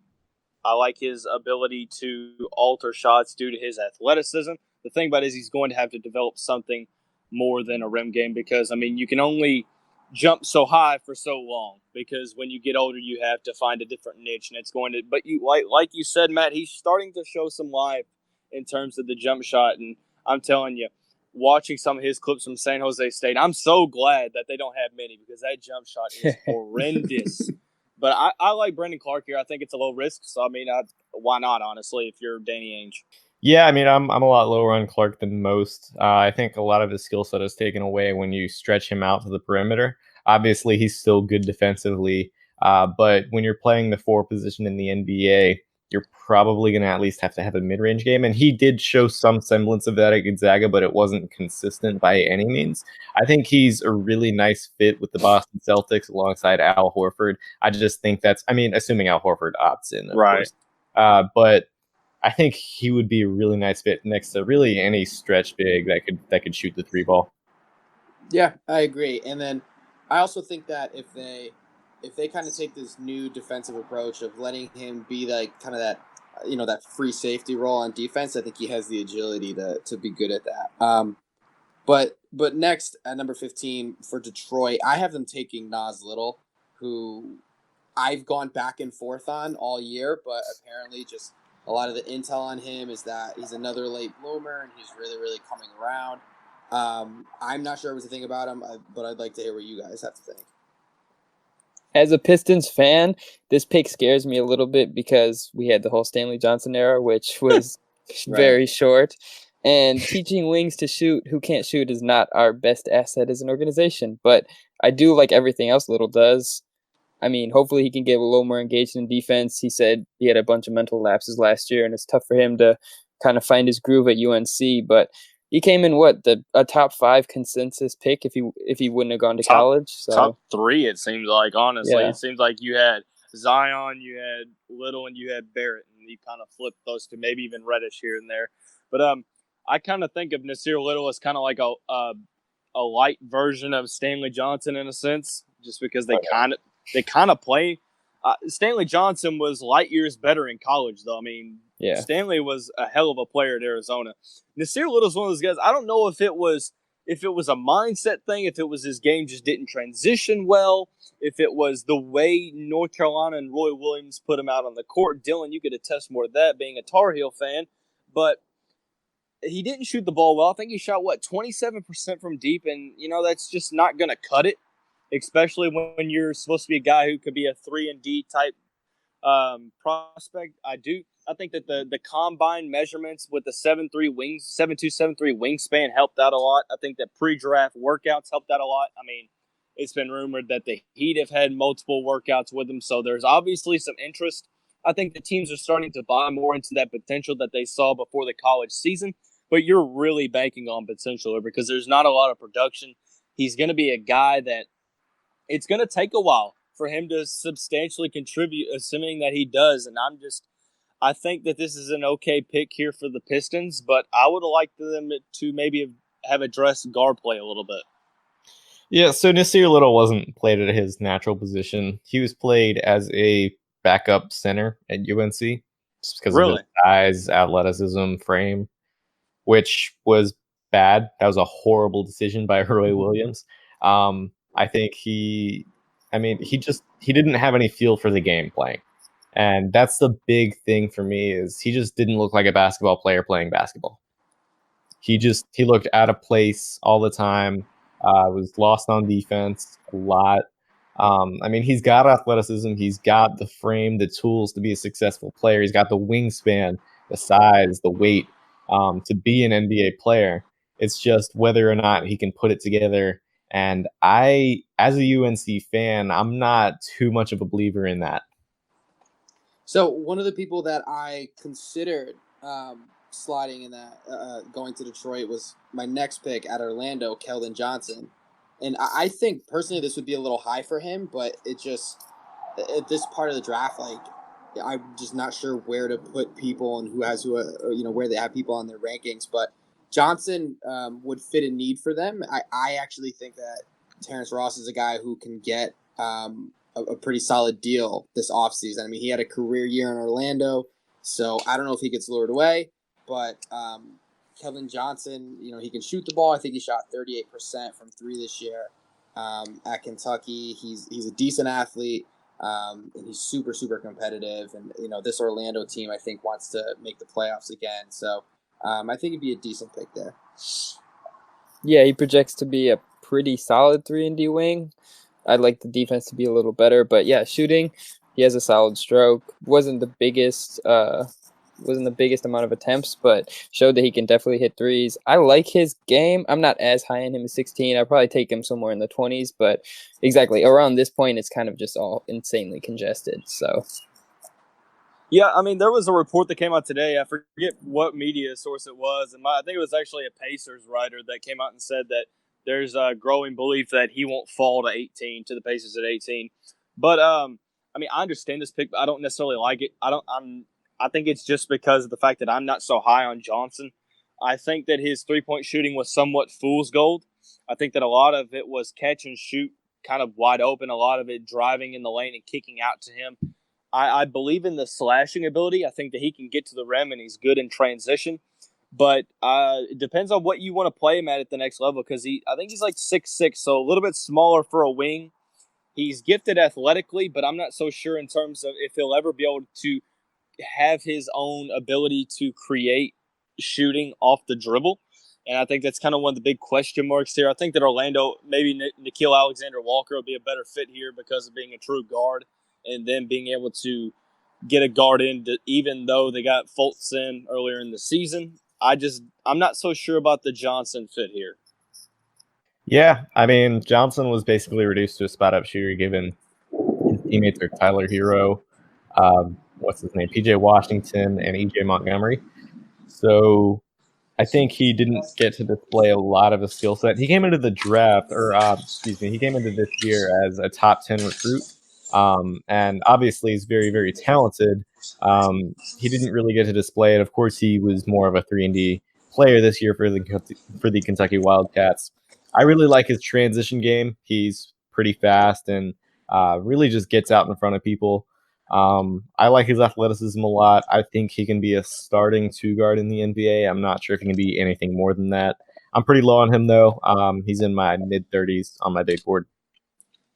I like his ability to alter shots due to his athleticism. The thing about it is he's going to have to develop something more than a rim game because, I mean, you can only jump so high for so long because when you get older, you have to find a different niche, and it's going to. But you like you said, Matt, he's starting to show some life in terms of the jump shot, and I'm telling you, watching some of his clips from San Jose State, I'm so glad that they don't have many because that jump shot is horrendous. But I like Brandon Clark here. I think it's a low risk, so I mean, why not? Honestly, if you're Danny Ainge. Yeah, I mean, I'm a lot lower on Clark than most. I think a lot of his skill set is taken away when you stretch him out to the perimeter. Obviously, he's still good defensively, but when you're playing the 4 position in the NBA, you're probably going to at least have to have a mid-range game. And he did show some semblance of that at Gonzaga, but it wasn't consistent by any means. I think he's a really nice fit with the Boston Celtics alongside Al Horford. I just think I mean, assuming Al Horford opts in, of course. But I think he would be a really nice fit next to really any stretch big that could shoot the 3 ball. Yeah, I agree. And then I also think that if they kind of take this new defensive approach of letting him be like kind of that, that free safety role on defense, I think he has the agility to be good at that. But next at number 15 for Detroit, I have them taking Nas Little, who I've gone back and forth on all year, but apparently just a lot of the intel on him is that he's another late bloomer and he's really, really coming around. I'm not sure what to think about him, but I'd like to hear what you guys have to think. As a Pistons fan, this pick scares me a little bit because we had the whole Stanley Johnson era, which was Right. very short. And teaching wings to shoot who can't shoot is not our best asset as an organization. But I do like everything else Little does. I mean, hopefully he can get a little more engaged in defense. He said he had a bunch of mental lapses last year, and it's tough for him to kind of find his groove at UNC. But he came in a top 5 consensus pick if he wouldn't have gone to college. So top 3, it seems like. Honestly, Yeah. It seems like you had Zion, you had Little, and you had Barrett, and you kind of flipped those to maybe even Reddish here and there. But I kind of think of Nasir Little as kind of like a light version of Stanley Johnson in a sense, just because they kind of play. Stanley Johnson was light years better in college, though. I mean, yeah, Stanley was a hell of a player at Arizona. Nasir Little's one of those guys. I don't know if it was a mindset thing, if it was his game just didn't transition well, if it was the way North Carolina and Roy Williams put him out on the court. Dylan, you could attest more to that being a Tar Heel fan, but he didn't shoot the ball well. I think he shot 27% from deep, and that's just not going to cut it, especially when you're supposed to be a guy who could be a 3-and-D type prospect. I think that the combine measurements with the 7'2", 7'3" wingspan helped out a lot. I think that pre-draft workouts helped out a lot. I mean, it's been rumored that the Heat have had multiple workouts with him, so there's obviously some interest. I think the teams are starting to buy more into that potential that they saw before the college season, but you're really banking on potential because there's not a lot of production. He's going to be a guy that it's going to take a while for him to substantially contribute, assuming that he does. And I think that this is an okay pick here for the Pistons, but I would have liked them to maybe have addressed guard play a little bit. Yeah, so Nasir Little wasn't played at his natural position. He was played as a backup center at UNC just because of his size, athleticism, frame, which was bad. That was a horrible decision by Roy Williams. I think he didn't have any feel for the game playing. And that's the big thing for me is he just didn't look like a basketball player playing basketball. He looked out of place all the time. Was lost on defense a lot. He's got athleticism. He's got the frame, the tools to be a successful player. He's got the wingspan, the size, the weight to be an NBA player. It's just whether or not he can put it together. And I, as a UNC fan, I'm not too much of a believer in that. So one of the people that I considered sliding in that going to Detroit was my next pick at Orlando, Keldon Johnson, and I think personally this would be a little high for him, but it just at this part of the draft, like I'm just not sure where to put people and who has who, or, where they have people on their rankings. But Johnson would fit a need for them. I actually think that Terrence Ross is a guy who can get a pretty solid deal this offseason. I mean, he had a career year in Orlando, so I don't know if he gets lured away, but Kevin Johnson, he can shoot the ball. I think he shot 38% from three this year at Kentucky. He's a decent athlete. And he's super, super competitive. And, this Orlando team, I think, wants to make the playoffs again. So I think it'd be a decent pick there. Yeah, he projects to be a pretty solid 3-and-D wing. I'd like the defense to be a little better. But, yeah, shooting, he has a solid stroke. Wasn't the biggest amount of attempts, but showed that he can definitely hit threes. I like his game. I'm not as high on him as 16. I'd probably take him somewhere in the 20s, but exactly around this point, it's kind of just all insanely congested. So, yeah, I mean, there was a report that came out today. I forget what media source it was, and I think it was actually a Pacers writer that came out and said that there's a growing belief that he won't fall to 18 to the Pacers at 18. But I mean, I understand this pick, but I don't necessarily like it. I think it's just because of the fact that I'm not so high on Johnson. I think that his three-point shooting was somewhat fool's gold. I think that a lot of it was catch and shoot kind of wide open, a lot of it driving in the lane and kicking out to him. I believe in the slashing ability. I think that he can get to the rim and he's good in transition. But it depends on what you want to play him at the next level because I think he's like 6'6", so a little bit smaller for a wing. He's gifted athletically, but I'm not so sure in terms of if he'll ever be able to have his own ability to create shooting off the dribble. And I think that's kind of one of the big question marks here. I think that Orlando, maybe Nickeil Alexander-Walker will be a better fit here because of being a true guard and then being able to get a guard in, even though they got Fultz in earlier in the season. I'm not so sure about the Johnson fit here. Yeah, I mean, Johnson was basically reduced to a spot-up shooter given his teammates are Tyler Hero, what's his name, PJ Washington, and EJ Montgomery. So I think he didn't get to display a lot of his skill set. He came into the draft, he came into this year as a top 10 recruit. And obviously he's very, very talented. He didn't really get to display it. Of course, he was more of a 3-and-D player this year for the Kentucky Wildcats. I really like his transition game. He's pretty fast and really just gets out in front of people. I like his athleticism a lot. I think he can be a starting two guard in the NBA. I'm not sure if he can be anything more than that. I'm pretty low on him, though. He's in my mid-30s on my big board.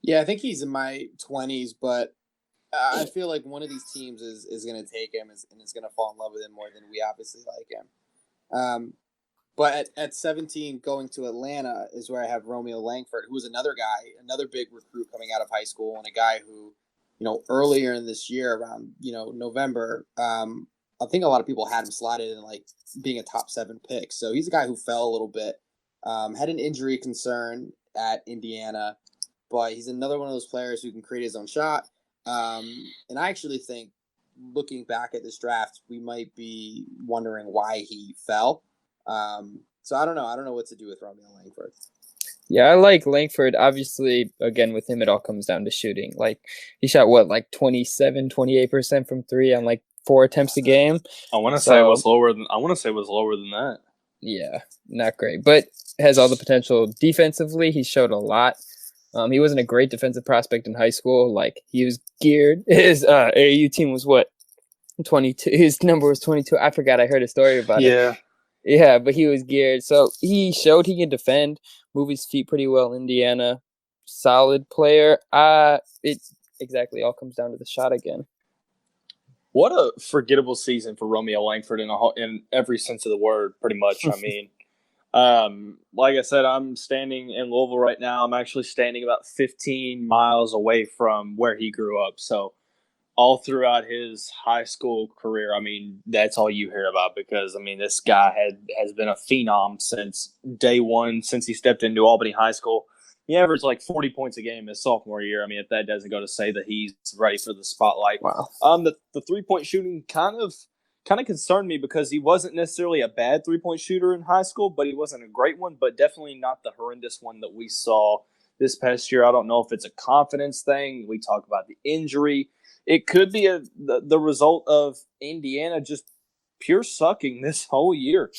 Yeah, I think he's in my 20s, but I feel like one of these teams is going to take him and is going to fall in love with him more than we obviously like him. But at 17, going to Atlanta is where I have Romeo Langford, who was another guy, another big recruit coming out of high school, and a guy who, earlier in this year, around November, I think a lot of people had him slotted in like being a top 7 pick. So he's a guy who fell a little bit, had an injury concern at Indiana, but he's another one of those players who can create his own shot. And I actually think, looking back at this draft, we might be wondering why he fell. So I don't know. I don't know what to do with Romeo Langford. Yeah, I like Langford. Obviously, again, with him, it all comes down to shooting. Like, he shot, 28% from three on, 4 attempts a game? I want to say it was lower than that. Yeah, not great. But has all the potential defensively. He showed a lot. He wasn't a great defensive prospect in high school. He was geared. His AAU team was 22. His number was 22. I forgot. I heard a story about it. Yeah, but he was geared. So he showed he can defend, move his feet pretty well in Indiana. Solid player. It exactly all comes down to the shot again. What a forgettable season for Romeo Langford in every sense of the word, pretty much. I mean, like I said, I'm standing in Louisville right now. I'm actually standing about 15 miles away from where he grew up. So all throughout his high school career, I mean, that's all you hear about because, I mean, this guy has been a phenom since day one, since he stepped into Albany High School. He averaged like 40 points a game his sophomore year. I mean, if that doesn't go to say that he's ready for the spotlight. Wow. The 3-point shooting kind of concerned me because he wasn't necessarily a bad 3-point shooter in high school, but he wasn't a great one, but definitely not the horrendous one that we saw this past year. I don't know if it's a confidence thing. We talk about the injury. It could be the result of Indiana just pure sucking this whole year.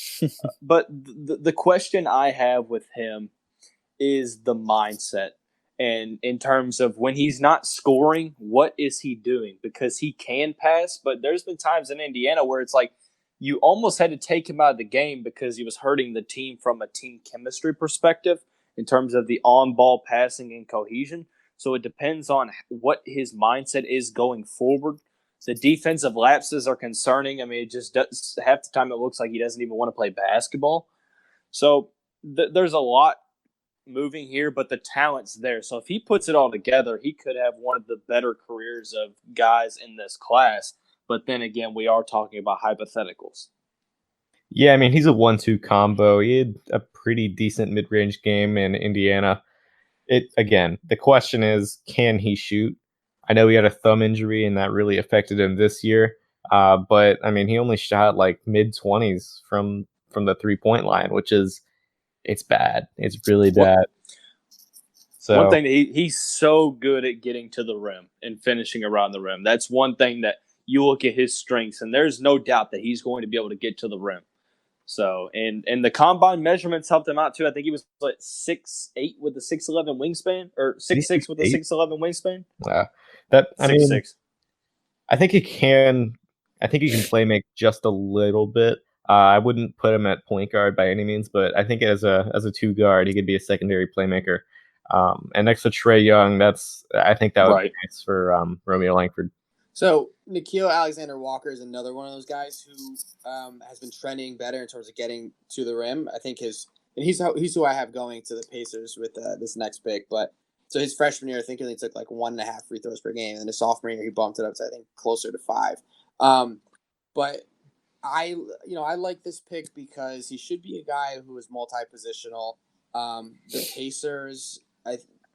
But the question I have with him is the mindset. And in terms of when he's not scoring, what is he doing? Because he can pass, but there's been times in Indiana where it's like you almost had to take him out of the game because he was hurting the team from a team chemistry perspective in terms of the on-ball passing and cohesion. So it depends on what his mindset is going forward. The defensive lapses are concerning. I mean, it just does, half the time it looks like he doesn't even want to play basketball. So there's a lot moving here, but the talent's there. So if he puts it all together, he could have one of the better careers of guys in this class. But then again, we are talking about hypotheticals. Yeah, I mean, he's a 1-2 combo. He had a pretty decent mid-range game in Indiana. Again, the question is, can he shoot? I know he had a thumb injury, and that really affected him this year. But, I mean, he only shot like mid-20s from the three-point line, which is it's bad. It's really bad. So one thing that he's so good at getting to the rim and finishing around the rim. That's one thing that you look at his strengths, and there's no doubt that he's going to be able to get to the rim. So, and the combine measurements helped him out too. I think he was like 6'8" with a 6'11" wingspan, or 6'6" with a 6'11" wingspan. I mean, I think he can play make just a little bit. I wouldn't put him at point guard by any means, but I think as a 2 guard, he could be a secondary playmaker. And next to Trae Young, I think that would be nice for Romeo Langford. So Nickeil Alexander-Walker is another one of those guys who has been trending better in terms of getting to the rim. I think he's who I have going to the Pacers with this next pick. But so his freshman year, I think he only took like 1.5 free throws per game, and his sophomore year he bumped it up to I think closer to 5. But I like this pick because he should be a guy who is multi-positional. The Pacers,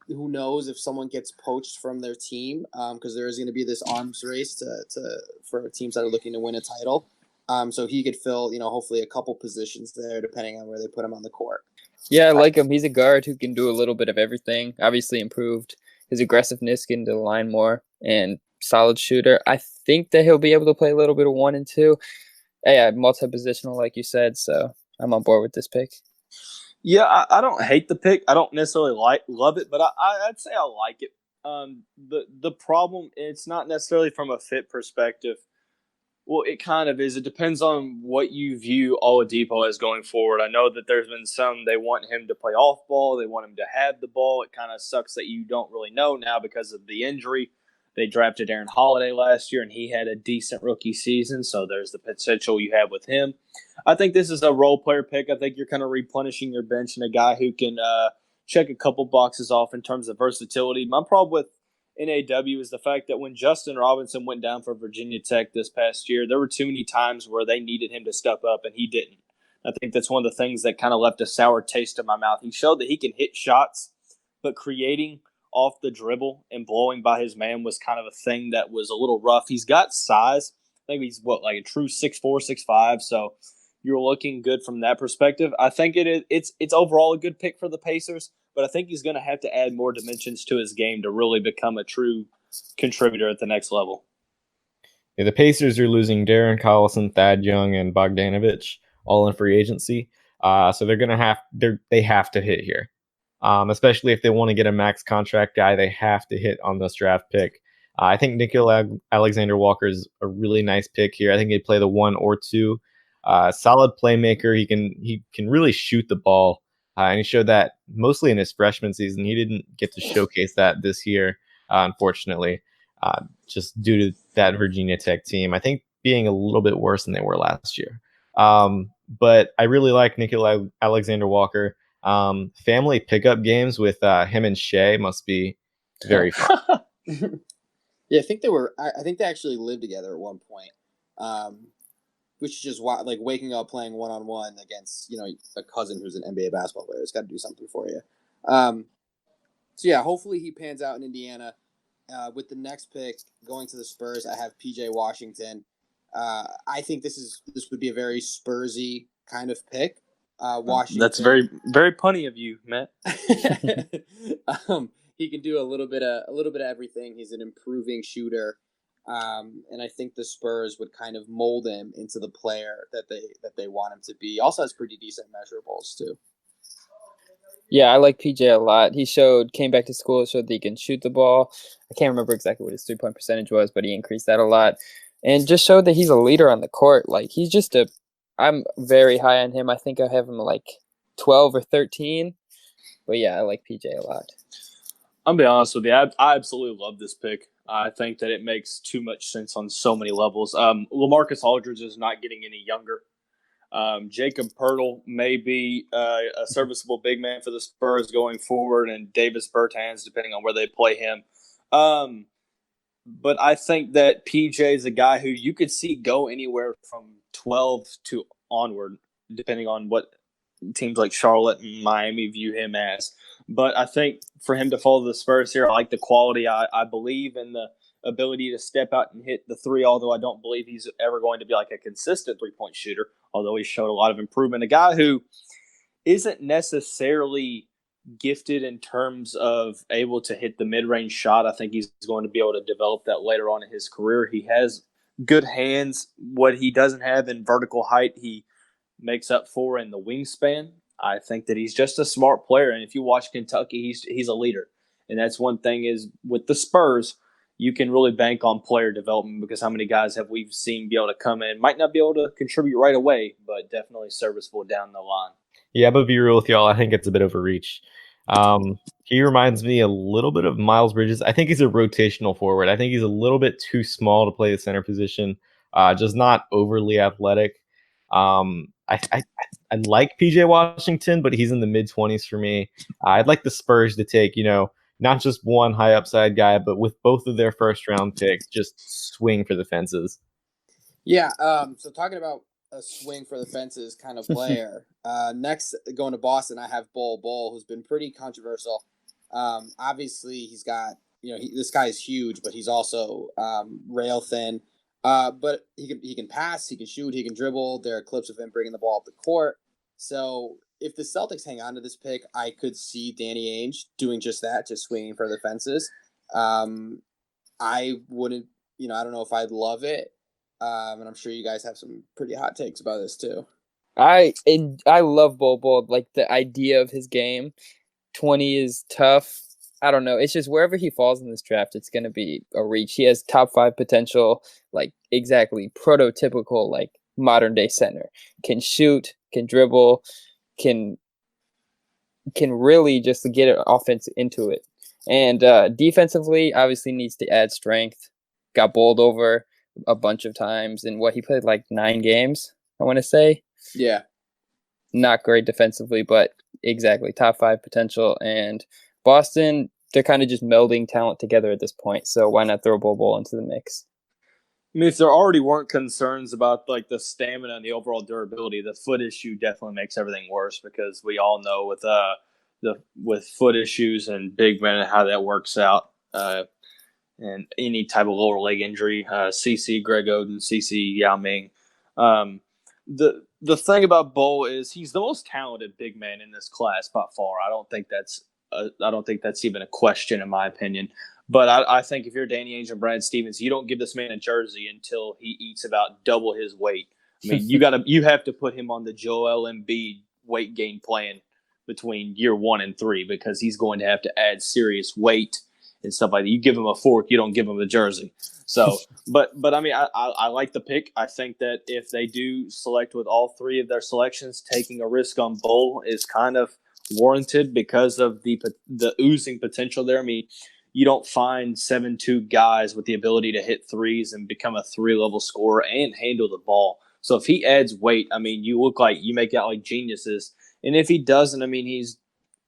who knows if someone gets poached from their team, because there is going to be this arms race for teams that are looking to win a title. So he could fill, hopefully a couple positions there depending on where they put him on the court. Yeah, I like him. He's a guard who can do a little bit of everything. Obviously improved his aggressiveness, getting to the line more, and solid shooter. I think that he'll be able to play a little bit of 1 and 2. Yeah, multi-positional, like you said. So I'm on board with this pick. Yeah, I don't hate the pick. I don't necessarily love it, but I'd say I like it. The problem, it's not necessarily from a fit perspective. Well, it kind of is. It depends on what you view Oladipo as going forward. I know that there's been some, they want him to play off ball. They want him to have the ball. It kind of sucks that you don't really know now because of the injury. They drafted Aaron Holiday last year, and he had a decent rookie season, so there's the potential you have with him. I think this is a role player pick. I think you're kind of replenishing your bench and a guy who can check a couple boxes off in terms of versatility. My problem with NAW is the fact that when Justin Robinson went down for Virginia Tech this past year, there were too many times where they needed him to step up, and he didn't. I think that's one of the things that kind of left a sour taste in my mouth. He showed that he can hit shots, but creating off the dribble and blowing by his man was kind of a thing that was a little rough. He's got size. I think he's like a true 6'4", 6'5", so you're looking good from that perspective. I think it's overall a good pick for the Pacers, but I think he's going to have to add more dimensions to his game to really become a true contributor at the next level. Yeah, the Pacers are losing Darren Collison, Thad Young, and Bogdanovich all in free agency. So they have to hit here. Especially if they want to get a max contract guy, they have to hit on this draft pick. I think Nickeil Alexander-Walker is a really nice pick here. I think he'd play the 1 or 2. Solid playmaker. He can really shoot the ball, and he showed that mostly in his freshman season. He didn't get to showcase that this year, unfortunately, just due to that Virginia Tech team. I think being a little bit worse than they were last year. But I really like Nickeil Alexander-Walker. Family pickup games with him and Shea must be very fun. Yeah, I think they actually lived together at one point, which is just like waking up playing 1-on-1 against a cousin who's an NBA basketball player. It's got to do something for you. So yeah, hopefully he pans out in Indiana. With the next pick going to the Spurs, I have PJ Washington. I think this would be a very Spursy kind of pick. Washington. That's very very punny of you, Matt. He can do a little bit of everything. He's an improving shooter, and I think the Spurs would kind of mold him into the player that they want him to be. Also has pretty decent measurables too. Yeah, I like PJ a lot. He came back to school, showed that he can shoot the ball. I can't remember exactly what his 3-point percentage was, but he increased that a lot. And just showed that he's a leader on the court. Like, I'm very high on him. I think I have him like 12 or 13. But yeah, I like PJ a lot. I'll be honest with you. I absolutely love this pick. I think that it makes too much sense on so many levels. LaMarcus Aldridge is not getting any younger. Jacob Poeltl may be a serviceable big man for the Spurs going forward, and Davis Bertans, depending on where they play him. But I think that PJ is a guy who you could see go anywhere from 12 to onward, depending on what teams like Charlotte and Miami view him as. But I think for him to follow the Spurs here, I like the quality. I believe in the ability to step out and hit the three, although I don't believe he's ever going to be like a consistent three-point shooter, although he showed a lot of improvement. A guy who isn't necessarily gifted in terms of able to hit the mid-range shot. I think he's going to be able to develop that later on in his career. He has good hands. What he doesn't have in vertical height, he makes up for in the wingspan. I think that he's just a smart player, and if you watch Kentucky, he's a leader. And that's one thing is with the Spurs, you can really bank on player development because how many guys have we seen be able to come in, might not be able to contribute right away, but definitely serviceable down the line. Yeah, but be real with y'all, I think it's a bit of a reach. He reminds me a little bit of Miles Bridges. I think he's a rotational forward. I think he's a little bit too small to play the center position, just not overly athletic. I like PJ Washington, but he's in the mid-20s for me. I'd like the Spurs to take, not just one high upside guy, but with both of their first round picks, just swing for the fences. Yeah. So talking about a swing for the fences kind of player. Next, going to Boston, I have Bol, who's been pretty controversial. Obviously, he's got, this guy is huge, but he's also rail thin. But he can pass, he can shoot, he can dribble. There are clips of him bringing the ball up the court. So if the Celtics hang on to this pick, I could see Danny Ainge doing just that, just swinging for the fences. I wouldn't, I don't know if I'd love it. And I'm sure you guys have some pretty hot takes about this too. I love Bol. Like the idea of his game. 20 is tough. I don't know. It's just wherever he falls in this draft, it's going to be a reach. He has top 5 potential, like exactly prototypical, like modern day center. Can shoot, can dribble, can really just get an offense into it. And defensively, obviously needs to add strength. Got bowled over a bunch of times in he played like 9 games, I want to say. Yeah. Not great defensively, but exactly top 5 potential. And Boston, they're kind of just melding talent together at this point. So why not throw Bol into the mix? I mean, if there already weren't concerns about like the stamina and the overall durability, the foot issue definitely makes everything worse because we all know with foot issues and big men and how that works out. And any type of lower leg injury, CC Greg Oden, CC Yao Ming. The thing about Bol is he's the most talented big man in this class by far. I don't think that's even a question in my opinion. But I think if you're Danny Ainge and Brad Stevens, you don't give this man a jersey until he eats about double his weight. I mean, you have to put him on the Joel Embiid weight gain plan between year 1 and 3 because he's going to have to add serious weight and stuff like that. You give him a fork, you don't give him a jersey. So, but I mean, I like the pick. I think that if they do select with all 3 of their selections, taking a risk on Bol is kind of warranted because of the oozing potential there. I mean, you don't find 7'2" guys with the ability to hit threes and become a 3-level scorer and handle the ball. So if he adds weight, I mean, you make out like geniuses. And if he doesn't, I mean, he's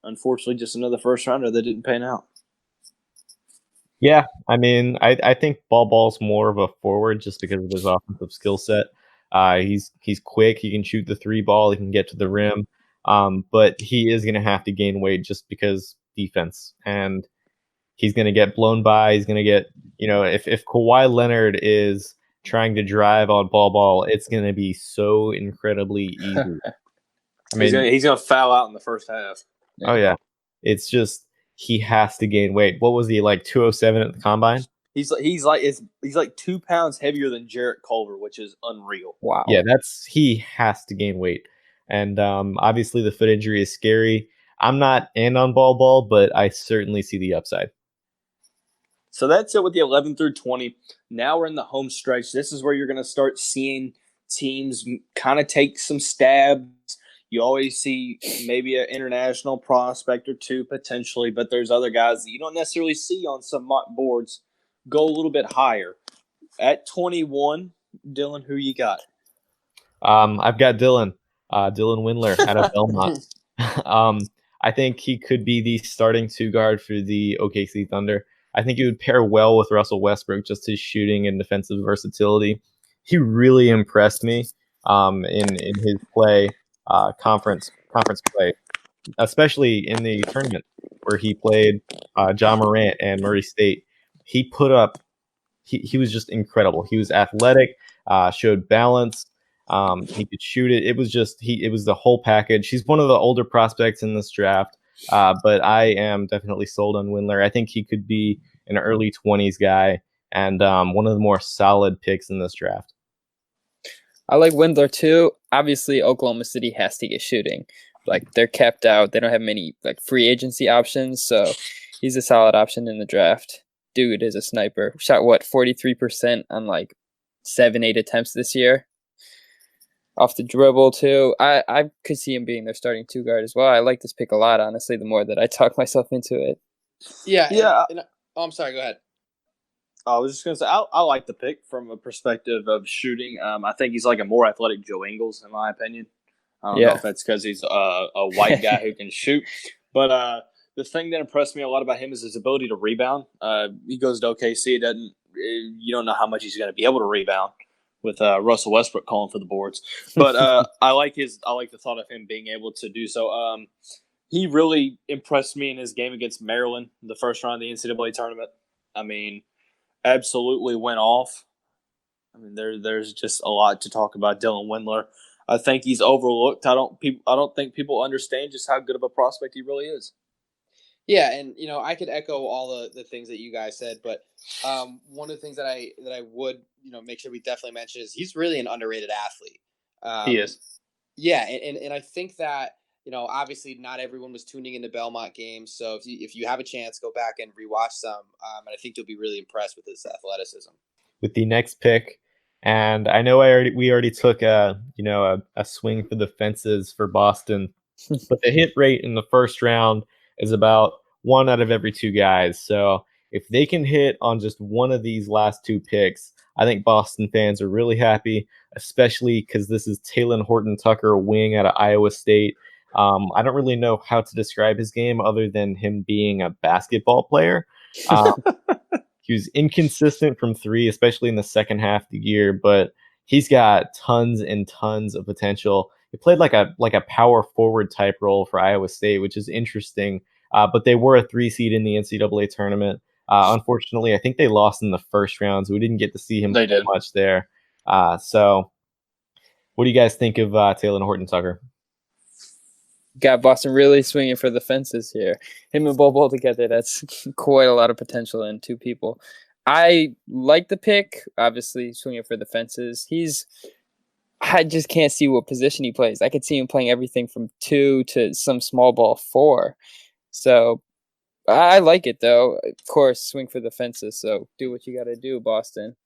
unfortunately just another first rounder that didn't pan out. Yeah, I mean, I think Bol's more of a forward just because of his offensive skill set. He's quick. He can shoot the 3 ball. He can get to the rim. But he is going to have to gain weight just because defense, and he's going to get blown by. He's going to get, if Kawhi Leonard is trying to drive on ball, it's going to be so incredibly easy. I mean, he's gonna foul out in the first half. Oh yeah, it's just he has to gain weight. What was he like 207 at the combine? He's like 2 pounds heavier than Jarrett Culver, which is unreal. Wow. Yeah, he has to gain weight, and obviously the foot injury is scary. I'm not in on ball, but I certainly see the upside. So that's it with the 11 through 20. Now we're in the home stretch. This is where you're going to start seeing teams kind of take some stabs. You always see maybe an international prospect or two potentially, but there's other guys that you don't necessarily see on some mock boards go a little bit higher. At 21, Dylan, who you got? I've got Dylan Windler out of Belmont. I think he could be the starting two guard for the OKC Thunder. I think he would pair well with Russell Westbrook, just his shooting and defensive versatility. He really impressed me in his play, conference play, especially in the tournament where he played John Morant and Murray State. He put up, he was just incredible. He was athletic, showed balance. He could shoot it. It was the whole package. He's one of the older prospects in this draft, but I am definitely sold on Windler. I think he could be an early 20s guy and one of the more solid picks in this draft. I like Windler too. Obviously, Oklahoma City has to get shooting. Like, they're capped out. They don't have many like free agency options, so he's a solid option in the draft. Dude is a sniper. Shot 43% on like 7-8 attempts this year. Off the dribble too. I could see him being their starting two guard as well. I like this pick a lot, honestly, the more that I talk myself into it. Yeah. I'm sorry, go ahead. I was just going to say, I like the pick from a perspective of shooting. I think he's like a more athletic Joe Ingles, in my opinion. I don't know if that's because he's a white guy who can shoot. But the thing that impressed me a lot about him is his ability to rebound. He goes to OKC. You don't know how much he's going to be able to rebound with Russell Westbrook calling for the boards. But I like the thought of him being able to do so. He really impressed me in his game against Maryland, the first round of the NCAA tournament. I mean, absolutely went off. I mean, there's just a lot to talk about Dylan Windler. I think he's overlooked. I don't think people understand just how good of a prospect he really is. Yeah, and I could echo all the things that you guys said, but one of the things that I would make sure we definitely mention is he's really an underrated athlete. He is. Yeah, and I think that obviously not everyone was tuning into Belmont games, so if you have a chance, go back and rewatch some, and I think you'll be really impressed with his athleticism. With the next pick, and I know we already took a swing for the fences for Boston, but the hit rate in the first round is about 1 out of every 2 guys. So if they can hit on just one of these last 2 picks, I think Boston fans are really happy, especially because this is Talen Horton-Tucker, wing out of Iowa State. I don't really know how to describe his game other than him being a basketball player. He was inconsistent from 3, especially in the second half of the year, but he's got tons and tons of potential. He played like a power forward type role for Iowa State, which is interesting. But they were a 3 seed in the NCAA tournament. Unfortunately, I think they lost in the first round, so we didn't get to see him play much there. So what do you guys think of Talen Horton-Tucker? Got Boston really swinging for the fences here. Him and Bol together, that's quite a lot of potential in 2 people. I like the pick, obviously swinging for the fences. I just can't see what position he plays. I could see him playing everything from 2 to some small ball 4. So I like it, though. Of course, swing for the fences. So do what you got to do, Boston.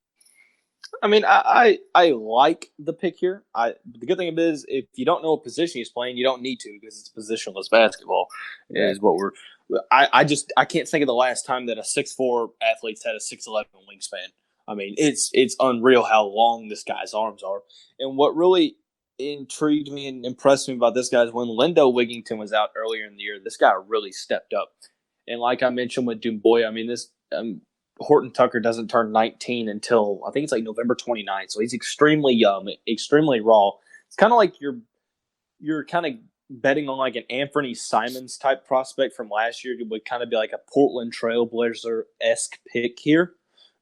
I mean, I like the pick here. The good thing is, if you don't know what position he's playing, you don't need to, because it's positionless basketball. Yeah. Is what I can't think of the last time that a 6'4" athlete's had a 6'11" wingspan. I mean, it's unreal how long this guy's arms are. And what really intrigued me and impressed me about this guy is when Lindo Wigington was out earlier in the year, this guy really stepped up. And like I mentioned with Dumboy, I mean, this Horton-Tucker doesn't turn 19 until I think it's like November 29th. So he's extremely young, extremely raw. It's kind of like you're kind of betting on like an Anthony Simons type prospect from last year would kind of be like a Portland Trailblazer-esque pick here.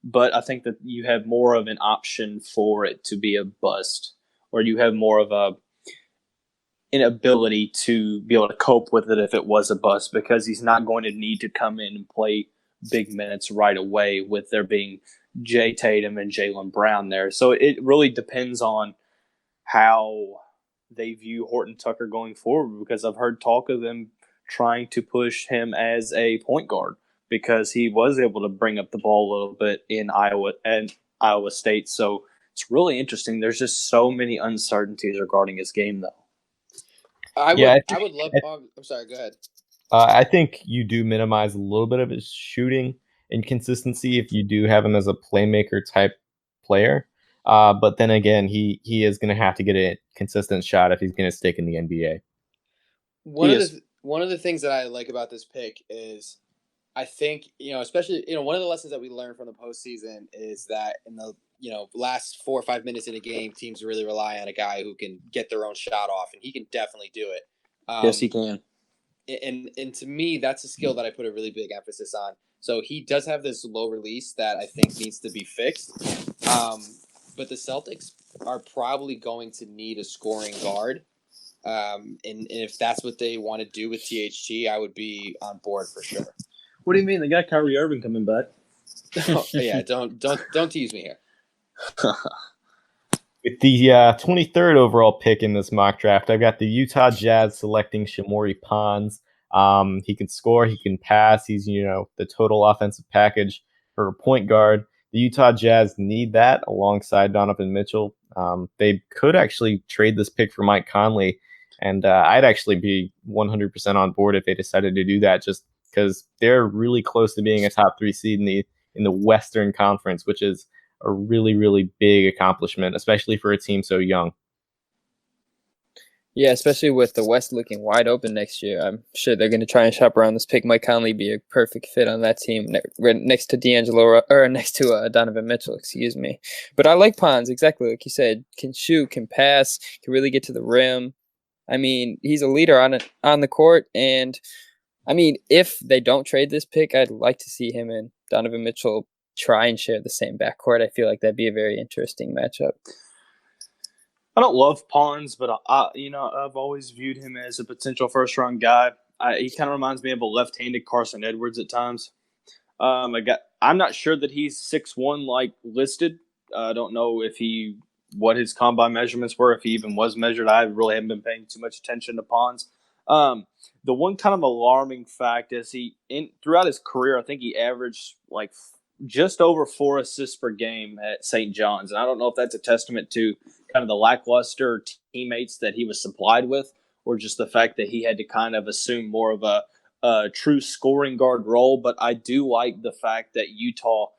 But I think that you have more of an option for it to be a bust, or you have more of an ability to be able to cope with it if it was a bust, because he's not going to need to come in and play big minutes right away with there being Jay Tatum and Jaylen Brown there. So it really depends on how they view Horton Tucker going forward, because I've heard talk of them trying to push him as a point guard because he was able to bring up the ball a little bit in Iowa State. So it's really interesting. There's just so many uncertainties regarding his game, though. I would love. I'm sorry. Go ahead. I think you do minimize a little bit of his shooting inconsistency if you do have him as a playmaker type player. But then again, he is going to have to get a consistent shot if he's going to stick in the NBA. One of the things that I like about this pick is, I think, especially, one of the lessons that we learned from the postseason is that in the, last 4 or 5 minutes in a game, teams really rely on a guy who can get their own shot off, and he can definitely do it. Yes, he can. And to me, that's a skill that I put a really big emphasis on. So he does have this low release that I think needs to be fixed. But the Celtics are probably going to need a scoring guard. And if that's what they want to do with THT, I would be on board for sure. What do you mean? They got Kyrie Irving coming back. Oh, yeah, don't tease me here. With the 23rd overall pick in this mock draft, I've got the Utah Jazz selecting Shamorie Ponds. He can score, he can pass. He's, the total offensive package for a point guard. The Utah Jazz need that alongside Donovan Mitchell. They could actually trade this pick for Mike Conley, and I'd actually be 100% on board if they decided to do that, just because they're really close to being a top 3 seed in the Western Conference, which is a really, really big accomplishment, especially for a team so young. Yeah, especially with the West looking wide open next year. I'm sure they're going to try and shop around this pick. Mike Conley be a perfect fit on that team next to next to Donovan Mitchell, excuse me. But I like Ponds, exactly like you said. Can shoot, can pass, can really get to the rim. I mean, he's a leader on the court. And, I mean, if they don't trade this pick, I'd like to see him and Donovan Mitchell try and share the same backcourt. I feel like that'd be a very interesting matchup. I don't love Ponds, but I've always viewed him as a potential first-round guy. He kind of reminds me of a left-handed Carson Edwards at times. I'm not sure that he's 6'1" like listed. I don't know what his combine measurements were, if he even was measured. I really haven't been paying too much attention to Ponds. The one kind of alarming fact is throughout his career, I think he averaged like just over 4 assists per game at St. John's. And I don't know if that's a testament to kind of the lackluster teammates that he was supplied with, or just the fact that he had to kind of assume more of a true scoring guard role. But I do like the fact that Utah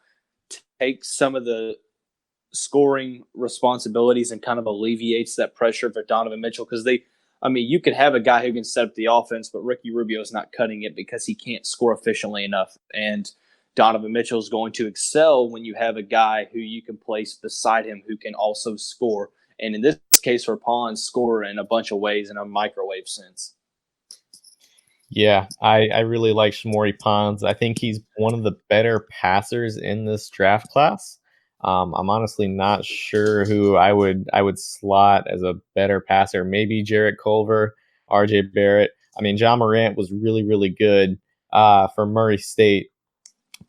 takes some of the scoring responsibilities and kind of alleviates that pressure for Donovan Mitchell, because you could have a guy who can set up the offense, but Ricky Rubio is not cutting it because he can't score efficiently enough. And Donovan Mitchell is going to excel when you have a guy who you can place beside him who can also score. And in this case for Ponds, score in a bunch of ways in a microwave sense. Yeah, I really like Shamorie Ponds. I think he's one of the better passers in this draft class. I'm honestly not sure who I would slot as a better passer. Maybe Jarrett Culver, RJ Barrett. I mean, John Morant was really, really good for Murray State.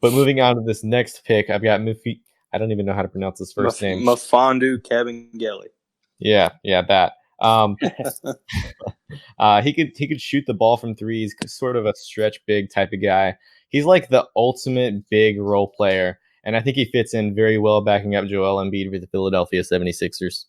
But moving on to this next pick, I've got I don't even know how to pronounce his first name. Mfiondu Kabengele. Yeah, that. He could shoot the ball from threes, sort of a stretch big type of guy. He's like the ultimate big role player, and I think he fits in very well backing up Joel Embiid with the Philadelphia 76ers.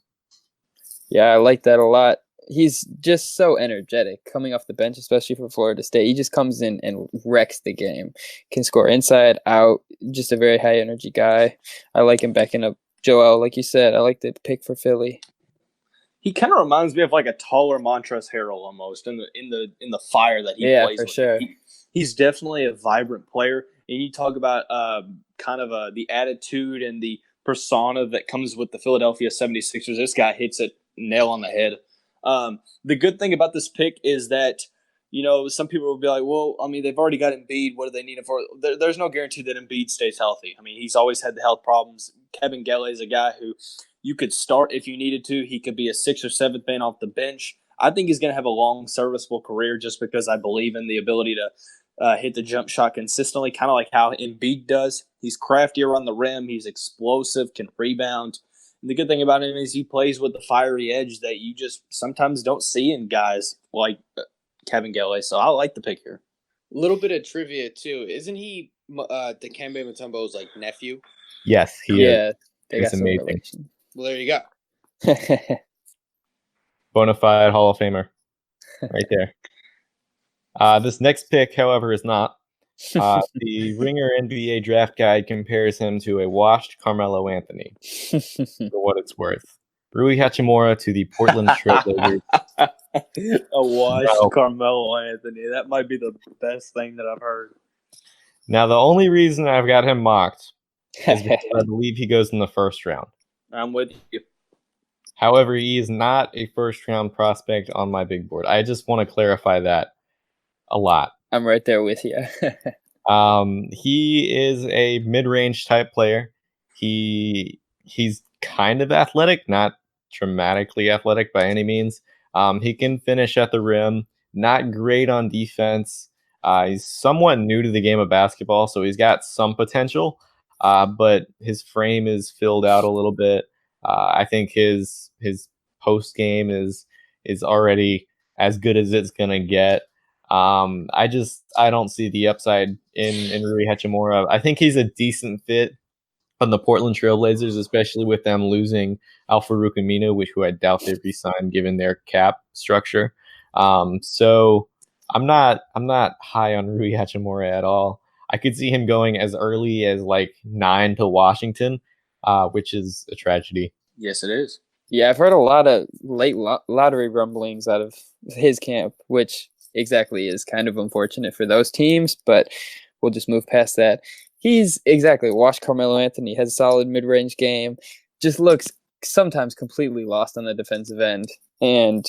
Yeah, I like that a lot. He's just so energetic coming off the bench, especially for Florida State. He just comes in and wrecks the game. Can score inside, out, just a very high energy guy. I like him backing up Joel, like you said. I like the pick for Philly. He kind of reminds me of like a taller Montrezl Harrell almost in the fire that he plays for with. Sure. He's definitely a vibrant player. And you talk about the attitude and the persona that comes with the Philadelphia 76ers. This guy hits it nail on the head. The good thing about this pick is that, some people will be like, well, I mean, they've already got Embiid. What do they need him for? There's no guarantee that Embiid stays healthy. I mean, he's always had the health problems. Kevin Gele is a guy who you could start if you needed to. He could be a 6th or 7th man off the bench. I think he's going to have a long, serviceable career just because I believe in the ability to hit the jump shot consistently, kind of like how Embiid does. He's crafty around the rim. He's explosive, can rebound. And the good thing about him is he plays with the fiery edge that you just sometimes don't see in guys like Kevin Gele. So I like the pick here. A little bit of trivia, too. Isn't he Dikembe Mutombo's, nephew? Yes, he is. They got It's some amazing. relation. Well, there you go. Bona fide Hall of Famer right there. This next pick, however, is not. The Ringer NBA Draft Guide compares him to a washed Carmelo Anthony, for what it's worth. Rui Hachimura to the Portland Trailblazers. A washed Carmelo Anthony. That might be the best thing that I've heard. Now, the only reason I've got him mocked is because I believe he goes in the first round. I'm with you. However, he is not a first-round prospect on my big board. I just want to clarify that a lot. I'm right there with you. He is a mid-range type player. He's kind of athletic, not dramatically athletic by any means. He can finish at the rim. Not great on defense. He's somewhat new to the game of basketball, so he's got some potential. But his frame is filled out a little bit. I think his post game is already as good as it's gonna get. I don't see the upside in Rui Hachimura. I think he's a decent fit on the Portland Trailblazers, especially with them losing Al-Farouq Aminu, who I doubt they re-sign given their cap structure. So I'm not high on Rui Hachimura at all. I could see him going as early as 9 to Washington, which is a tragedy. Yes, it is. Yeah, I've heard a lot of late lottery rumblings out of his camp, which exactly is kind of unfortunate for those teams, but we'll just move past that. He's exactly washed Carmelo Anthony, has a solid mid-range game, just looks sometimes completely lost on the defensive end, and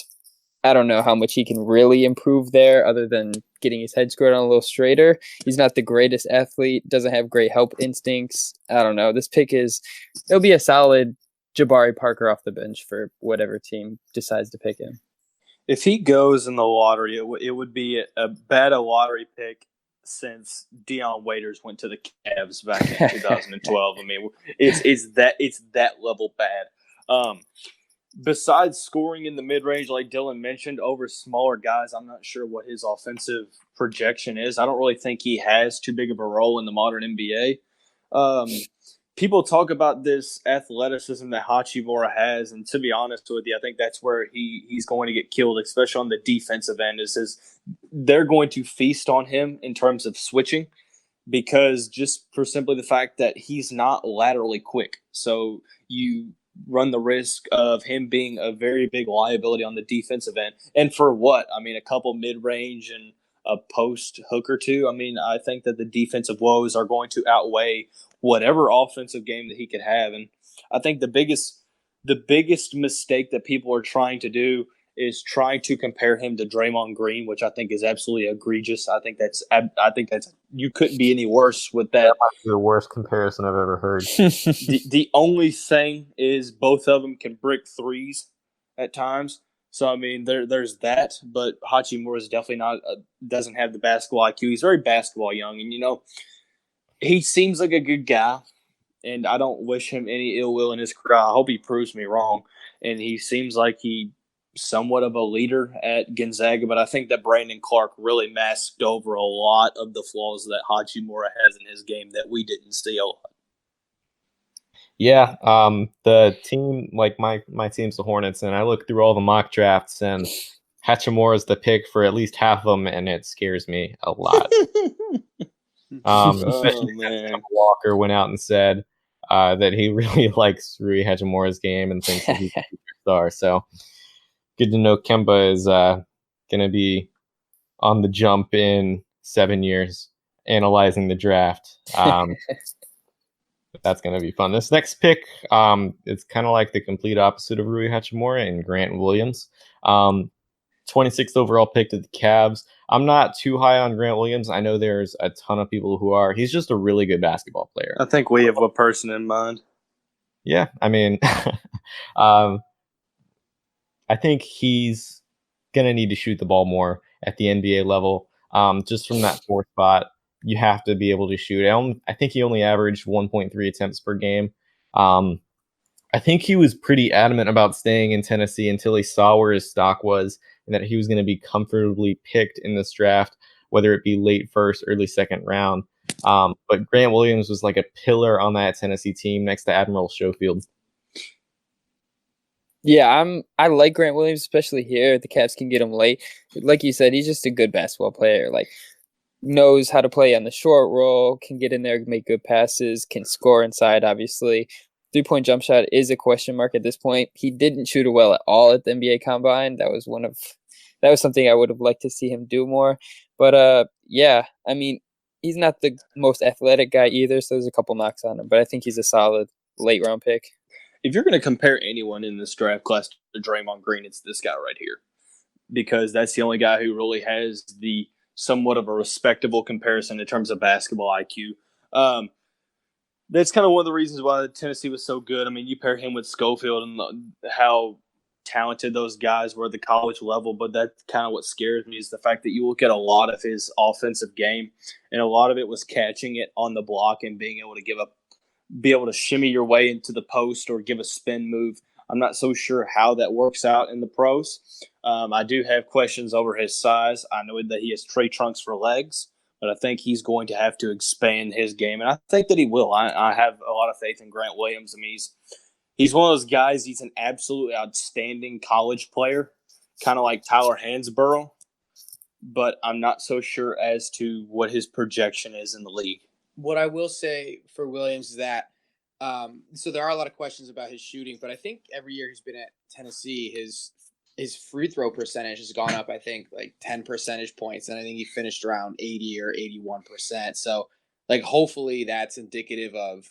I don't know how much he can really improve there other than getting his head squared on a little straighter. He's not the greatest athlete, doesn't have great help instincts. I don't know. This pick it'll be a solid Jabari Parker off the bench for whatever team decides to pick him. If he goes in the lottery, it would be a better lottery pick since Deion Waiters went to the Cavs back in 2012. I mean, it's that level bad. Besides scoring in the mid-range, like Dylan mentioned, over smaller guys, I'm not sure what his offensive projection is. I don't really think he has too big of a role in the modern NBA. People talk about this athleticism that Hachimura has, and to be honest with you, I think that's where he's going to get killed, especially on the defensive end. They're going to feast on him in terms of switching, because just for simply the fact that he's not laterally quick. So you run the risk of him being a very big liability on the defensive end. And for what? I mean, a couple mid-range and a post hook or two. I mean, I think that the defensive woes are going to outweigh whatever offensive game that he could have. And I think the biggest mistake that people are trying to do is trying to compare him to Draymond Green, which I think is absolutely egregious. I think that's you couldn't be any worse with that. That might be the worst comparison I've ever heard. The only thing is both of them can brick threes at times. So, I mean, there's that, but Hachimura is definitely doesn't have the basketball IQ. He's very basketball young, and, he seems like a good guy, and I don't wish him any ill will in his career. I hope he proves me wrong, and he seems like he somewhat of a leader at Gonzaga, but I think that Brandon Clark really masked over a lot of the flaws that Hachimura has in his game that we didn't see a lot. Yeah, the team, like my team's the Hornets, and I look through all the mock drafts, and Hachimura is the pick for at least half of them, and it scares me a lot. Especially since Walker went out and said that he really likes Rui Hachimura's game and thinks that he's a superstar. So good to know Kemba is going to be on the jump in 7 years, analyzing the draft. That's going to be fun. This next pick, it's kind of like the complete opposite of Rui Hachimura and Grant Williams. 26th overall pick to the Cavs. I'm not too high on Grant Williams. I know there's a ton of people who are. He's just a really good basketball player. I think we have a person in mind. Yeah, I mean, I think he's going to need to shoot the ball more at the NBA level. Just from that fourth spot, you have to be able to shoot. I think he only averaged 1.3 attempts per game. I think he was pretty adamant about staying in Tennessee until he saw where his stock was and that he was going to be comfortably picked in this draft, whether it be late first, early second round. But Grant Williams was like a pillar on that Tennessee team next to Admiral Schofield. Yeah, I like Grant Williams, especially here. The Cavs can get him late. Like you said, he's just a good basketball player. Like, knows how to play on the short roll, can get in there, make good passes, can score inside, obviously. 3-point jump shot is a question mark at this point. He didn't shoot it well at all at the NBA Combine. That was something I would have liked to see him do more. But yeah, I mean, he's not the most athletic guy either, so there's a couple knocks on him. But I think he's a solid late round pick. If you're going to compare anyone in this draft class to Draymond Green, it's this guy right here, because that's the only guy who really has the somewhat of a respectable comparison in terms of basketball IQ. That's kind of one of the reasons why Tennessee was so good. I mean, you pair him with Schofield and how talented those guys were at the college level, but that's kind of what scares me is the fact that you look at a lot of his offensive game, and a lot of it was catching it on the block and being able to be able to shimmy your way into the post or give a spin move. I'm not so sure how that works out in the pros. I do have questions over his size. I know that he has tree trunks for legs, but I think he's going to have to expand his game, and I think that he will. I have a lot of faith in Grant Williams. I mean, he's one of those guys. He's an absolutely outstanding college player, kind of like Tyler Hansborough, but I'm not so sure as to what his projection is in the league. What I will say for Williams is that so there are a lot of questions about his shooting, but I think every year he's been at Tennessee, his free throw percentage has gone up, I think, like 10 percentage points. And I think he finished around 80 or 81%. So, like, hopefully that's indicative of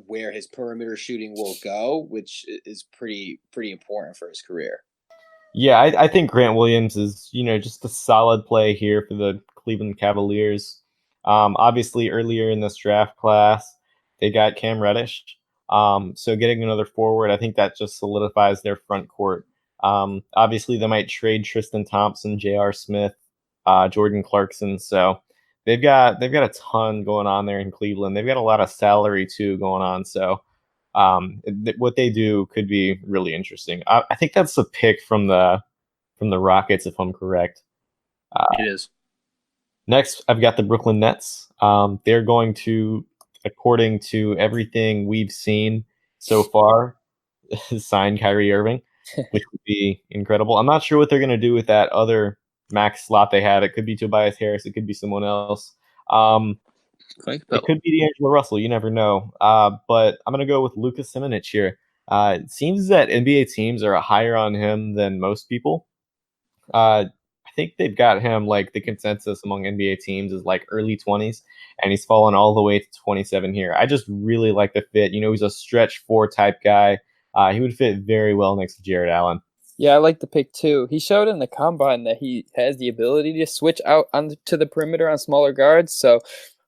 where his perimeter shooting will go, which is pretty important for his career. Yeah, I think Grant Williams is, just a solid play here for the Cleveland Cavaliers. Obviously, earlier in this draft class, they got Cam Reddish. So getting another forward, I think that just solidifies their front court. Obviously, they might trade Tristan Thompson, J.R. Smith, Jordan Clarkson. So they've got a ton going on there in Cleveland. They've got a lot of salary too going on. So what they do could be really interesting. I think that's a pick from the Rockets, if I'm correct. It is. Next, I've got the Brooklyn Nets. They're going to, according to everything we've seen so far, sign Kyrie Irving, which would be incredible. I'm not sure what they're going to do with that other max slot they have. It could be Tobias Harris. It could be someone else. It could be D'Angelo Russell. You never know. But I'm going to go with Luka Šimanić here. It seems that NBA teams are higher on him than most people. I think they've got him, like, the consensus among NBA teams is like early 20s, and he's fallen all the way to 27 here. I just really like the fit. He's a stretch 4 type guy. He would fit very well next to Jared Allen. Yeah, I like the pick too. He showed in the combine that he has the ability to switch out onto the perimeter on smaller guards. So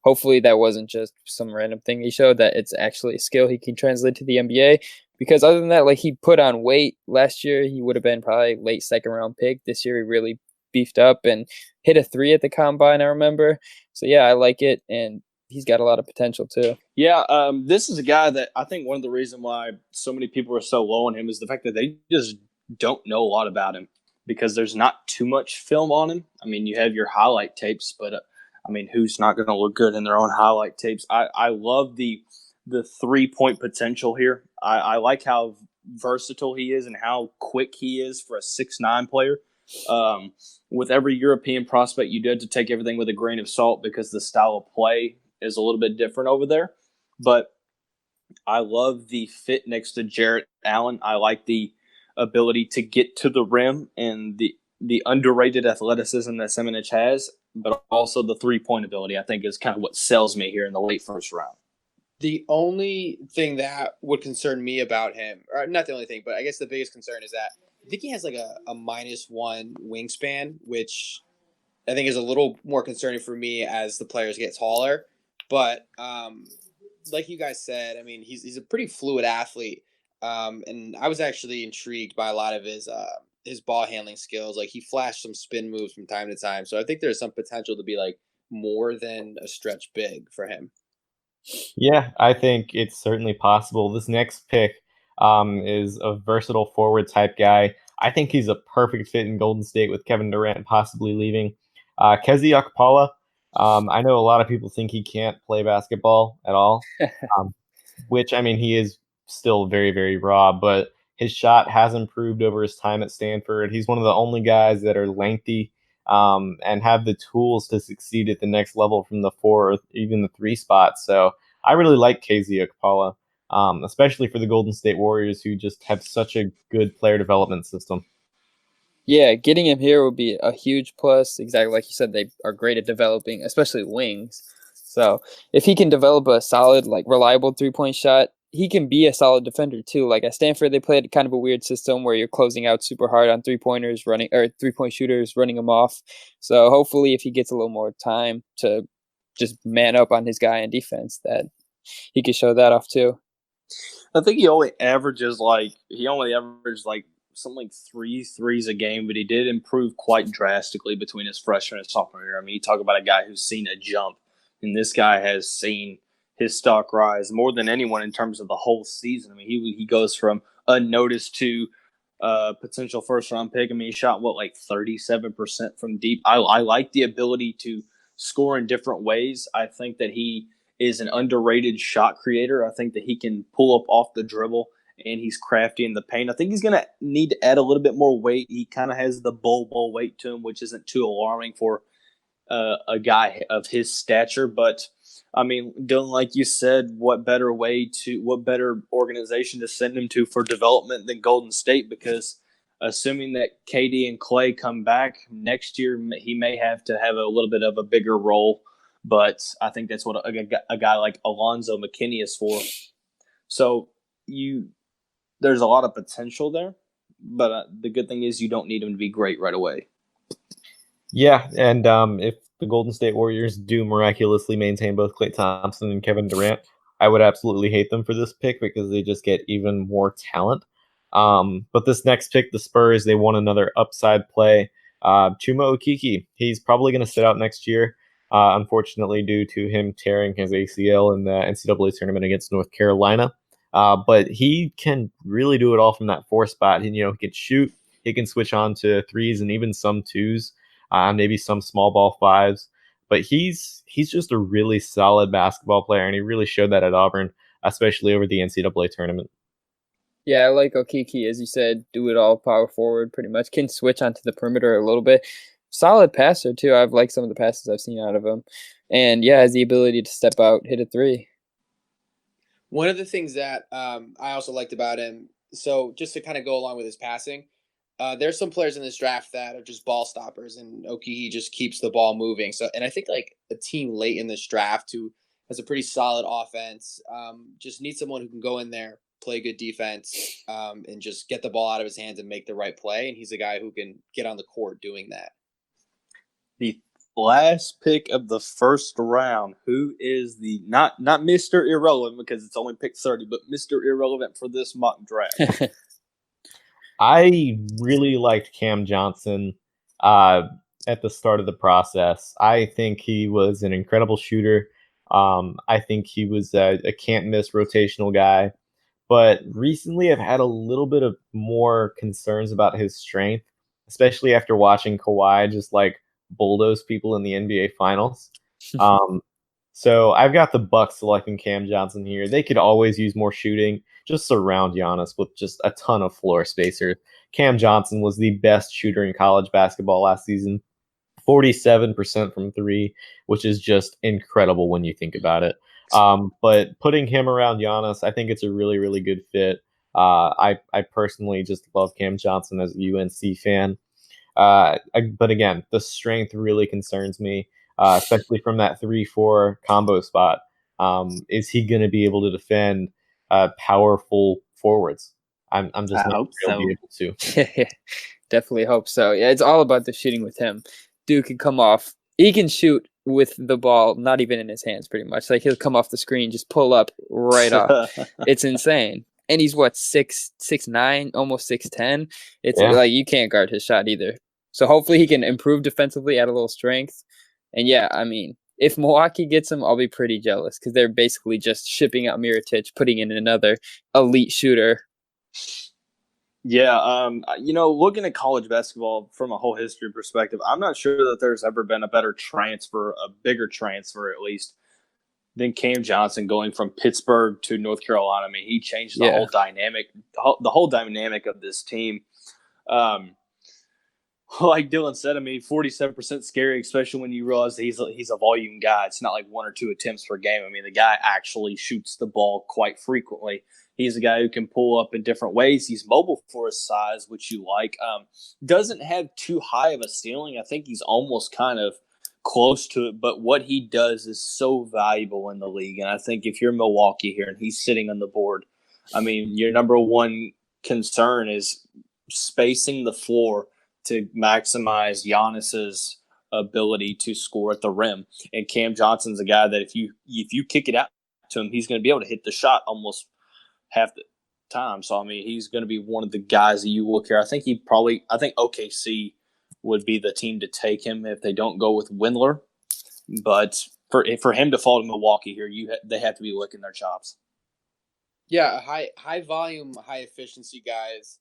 hopefully that wasn't just some random thing he showed, that it's actually a skill he can translate to the NBA. Because other than that, like, he put on weight last year. He would have been probably late second round pick. This year he really beefed up and hit a 3 at the combine, I remember. So yeah, I like it, and he's got a lot of potential too. Yeah, this is a guy that I think one of the reasons why so many people are so low on him is the fact that they just don't know a lot about him, because there's not too much film on him. I mean, you have your highlight tapes, but who's not going to look good in their own highlight tapes? I love the 3-point potential here. I like how versatile he is and how quick he is for a 6'9" player. With every European prospect, you do have to take everything with a grain of salt because the style of play is a little bit different over there. But I love the fit next to Jarrett Allen. I like the ability to get to the rim and the underrated athleticism that Šimanić has, but also the 3-point ability, I think, is kind of what sells me here in the late first round. The only thing that would concern me about him, or not the only thing, but I guess the biggest concern is that I think he has like a -1 wingspan, which I think is a little more concerning for me as the players get taller. But like you guys said, I mean, he's a pretty fluid athlete, and I was actually intrigued by a lot of his ball handling skills. Like he flashed some spin moves from time to time, so I think there's some potential to be like more than a stretch big for him. Yeah, I think it's certainly possible. This next pick is a versatile forward type guy. I think he's a perfect fit in Golden State with Kevin Durant possibly leaving. Kezi Okpala, I know a lot of people think he can't play basketball at all, um, which, I mean, he is still very, very raw, but his shot has improved over his time at Stanford. He's one of the only guys that are lengthy and have the tools to succeed at the next level from the 4 or even the 3 spot. So I really like KZ Okpala, especially for the Golden State Warriors, who just have such a good player development system. Yeah, getting him here would be a huge plus. Exactly like you said, they are great at developing, especially wings. So if he can develop a solid, like reliable 3-point shot, he can be a solid defender too. Like at Stanford, they played kind of a weird system where you're closing out super hard on 3-pointers, running or 3-point shooters, running them off. So hopefully, if he gets a little more time to just man up on his guy in defense, that he could show that off too. I think he only averages like something like 3 threes a game, but he did improve quite drastically between his freshman and sophomore year. I mean, you talk about a guy who's seen a jump, and this guy has seen his stock rise more than anyone in terms of the whole season. I mean, he goes from unnoticed to potential first round pick. I mean, he shot like 37% from deep. I like the ability to score in different ways. I think that he is an underrated shot creator. I think that he can pull up off the dribble and he's crafty in the paint. I think he's going to need to add a little bit more weight. He kind of has the bull weight to him, which isn't too alarming for a guy of his stature. But I mean, Dylan, like you said, what better organization to send him to for development than Golden State? Because assuming that KD and Clay come back next year, he may have to have a little bit of a bigger role. But I think that's what a guy like Alonzo McKinney is for. So there's a lot of potential there, but the good thing is you don't need him to be great right away. Yeah, and if the Golden State Warriors do miraculously maintain both Klay Thompson and Kevin Durant, I would absolutely hate them for this pick because they just get even more talent. But this next pick, the Spurs, they want another upside play. Chuma Okeke, he's probably going to sit out next year, unfortunately, due to him tearing his ACL in the NCAA tournament against North Carolina. But he can really do it all from that 4 spot. He can shoot, he can switch on to 3s and even some 2s. Maybe some small ball 5s, but he's just a really solid basketball player, and he really showed that at Auburn, especially over the NCAA tournament. Yeah, I like Okeke, as you said, do it all, power forward, pretty much. Can switch onto the perimeter a little bit. Solid passer too. I've liked some of the passes I've seen out of him, and yeah, has the ability to step out, hit a 3. One of the things that I also liked about him, so just to kind of go along with his passing. There's some players in this draft that are just ball stoppers, and Okeke just keeps the ball moving. So, and I think like a team late in this draft who has a pretty solid offense, just needs someone who can go in there, play good defense, and just get the ball out of his hands and make the right play. And he's a guy who can get on the court doing that. The last pick of the first round, who is the not Mr. Irrelevant because it's only pick 30, but Mr. Irrelevant for this mock draft. I really liked Cam Johnson at the start of the process. I think he was an incredible shooter. I think he was a can't miss rotational guy. But recently, I've had a little bit of more concerns about his strength, especially after watching Kawhi just like bulldoze people in the NBA Finals. So I've got the Bucks selecting Cam Johnson here. They could always use more shooting. Just surround Giannis with just a ton of floor spacers. Cam Johnson was the best shooter in college basketball last season, 47% from 3, which is just incredible when you think about it. But putting him around Giannis, I think it's a really, really good fit. I personally just love Cam Johnson as a UNC fan. But again, the strength really concerns me, especially from that 3-4 combo spot. Is he going to be able to defend powerful forwards? I'm just I not hope sure he'll so. be able to. Definitely hope so. Yeah, it's all about the shooting with him. Dude can come off. He can shoot with the ball not even in his hands pretty much. Like he'll come off the screen, just pull up right off. It's insane. And he's what, 6'9", almost 6'10". It's Yeah. like you can't guard his shot either. So hopefully he can improve defensively, add a little strength. And yeah, I mean, if Milwaukee gets him, I'll be pretty jealous because they're basically just shipping out Mirotic, putting in another elite shooter. Yeah, looking at college basketball from a whole history perspective, I'm not sure that there's ever been a better transfer, a bigger transfer at least, than Cam Johnson going from Pittsburgh to North Carolina. I mean, he changed the whole dynamic, of this team. Like Dylan said, I mean, 47% scary, especially when you realize that he's a volume guy. It's not like 1 or 2 attempts per game. I mean, the guy actually shoots the ball quite frequently. He's a guy who can pull up in different ways. He's mobile for his size, which you like. Doesn't have too high of a ceiling. I think he's almost kind of close to it. But what he does is so valuable in the league. And I think if you're Milwaukee here and he's sitting on the board, I mean, your number one concern is spacing the floor to maximize Giannis's ability to score at the rim. And Cam Johnson's a guy that if you kick it out to him, he's going to be able to hit the shot almost half the time. So I mean, he's going to be one of the guys that you look here. I think OKC would be the team to take him if they don't go with Windler. But for him to fall to Milwaukee here, they have to be licking their chops. Yeah, high volume, high efficiency guys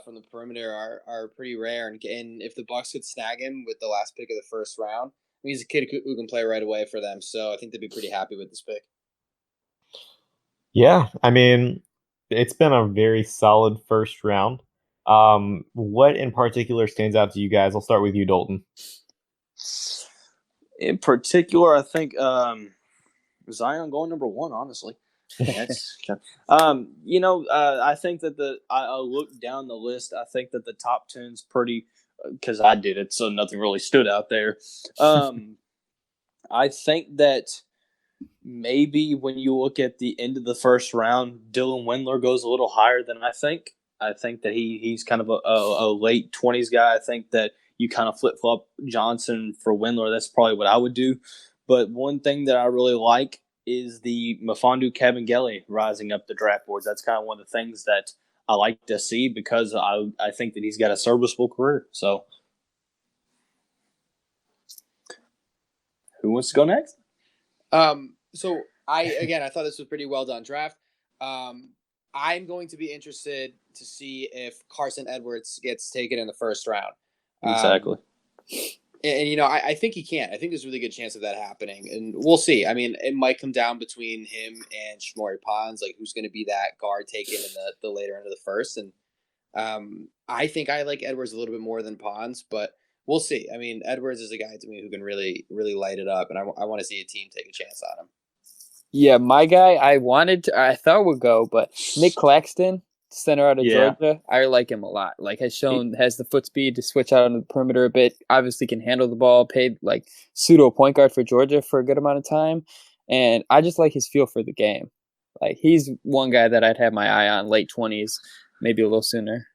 from the perimeter are pretty rare, and if the Bucks could snag him with the last pick of the first round, I mean, he's a kid who can play right away for them. So I think they'd be pretty happy with this pick. Yeah, I mean, it's been a very solid first round. What in particular stands out to you guys? I'll start with you, Dalton. In particular, I think Zion going number 1, honestly. That's I think that I looked down the list. I think that the top 10's pretty, because I did it, so nothing really stood out there. I think that maybe when you look at the end of the first round, Dylan Windler goes a little higher than I think. I think that he's kind of a late 20s guy. I think that you kind of flip-flop Johnson for Windler. That's probably what I would do. But one thing that I really like is the Mfiondu Kabengele rising up the draft boards. That's kind of one of the things that I like to see because I think that he's got a serviceable career. So who wants to go next? So I thought this was a pretty well done draft. I'm going to be interested to see if Carson Edwards gets taken in the first round. Exactly. And I think he can. I think there's a really good chance of that happening, and we'll see. I mean, it might come down between him and Shmori Pons, like who's going to be that guard taken in the later end of the first. And I think I like Edwards a little bit more than Pons, but we'll see. I mean, Edwards is a guy to me who can really, really light it up, and I want to see a team take a chance on him. Yeah, my guy I thought would go, but Nick Claxton, center out of Georgia, I like him a lot. Like has the foot speed to switch out on the perimeter a bit. Obviously can handle the ball, paid like pseudo point guard for Georgia for a good amount of time. And I just like his feel for the game. Like he's one guy that I'd have my eye on late 20s, maybe a little sooner.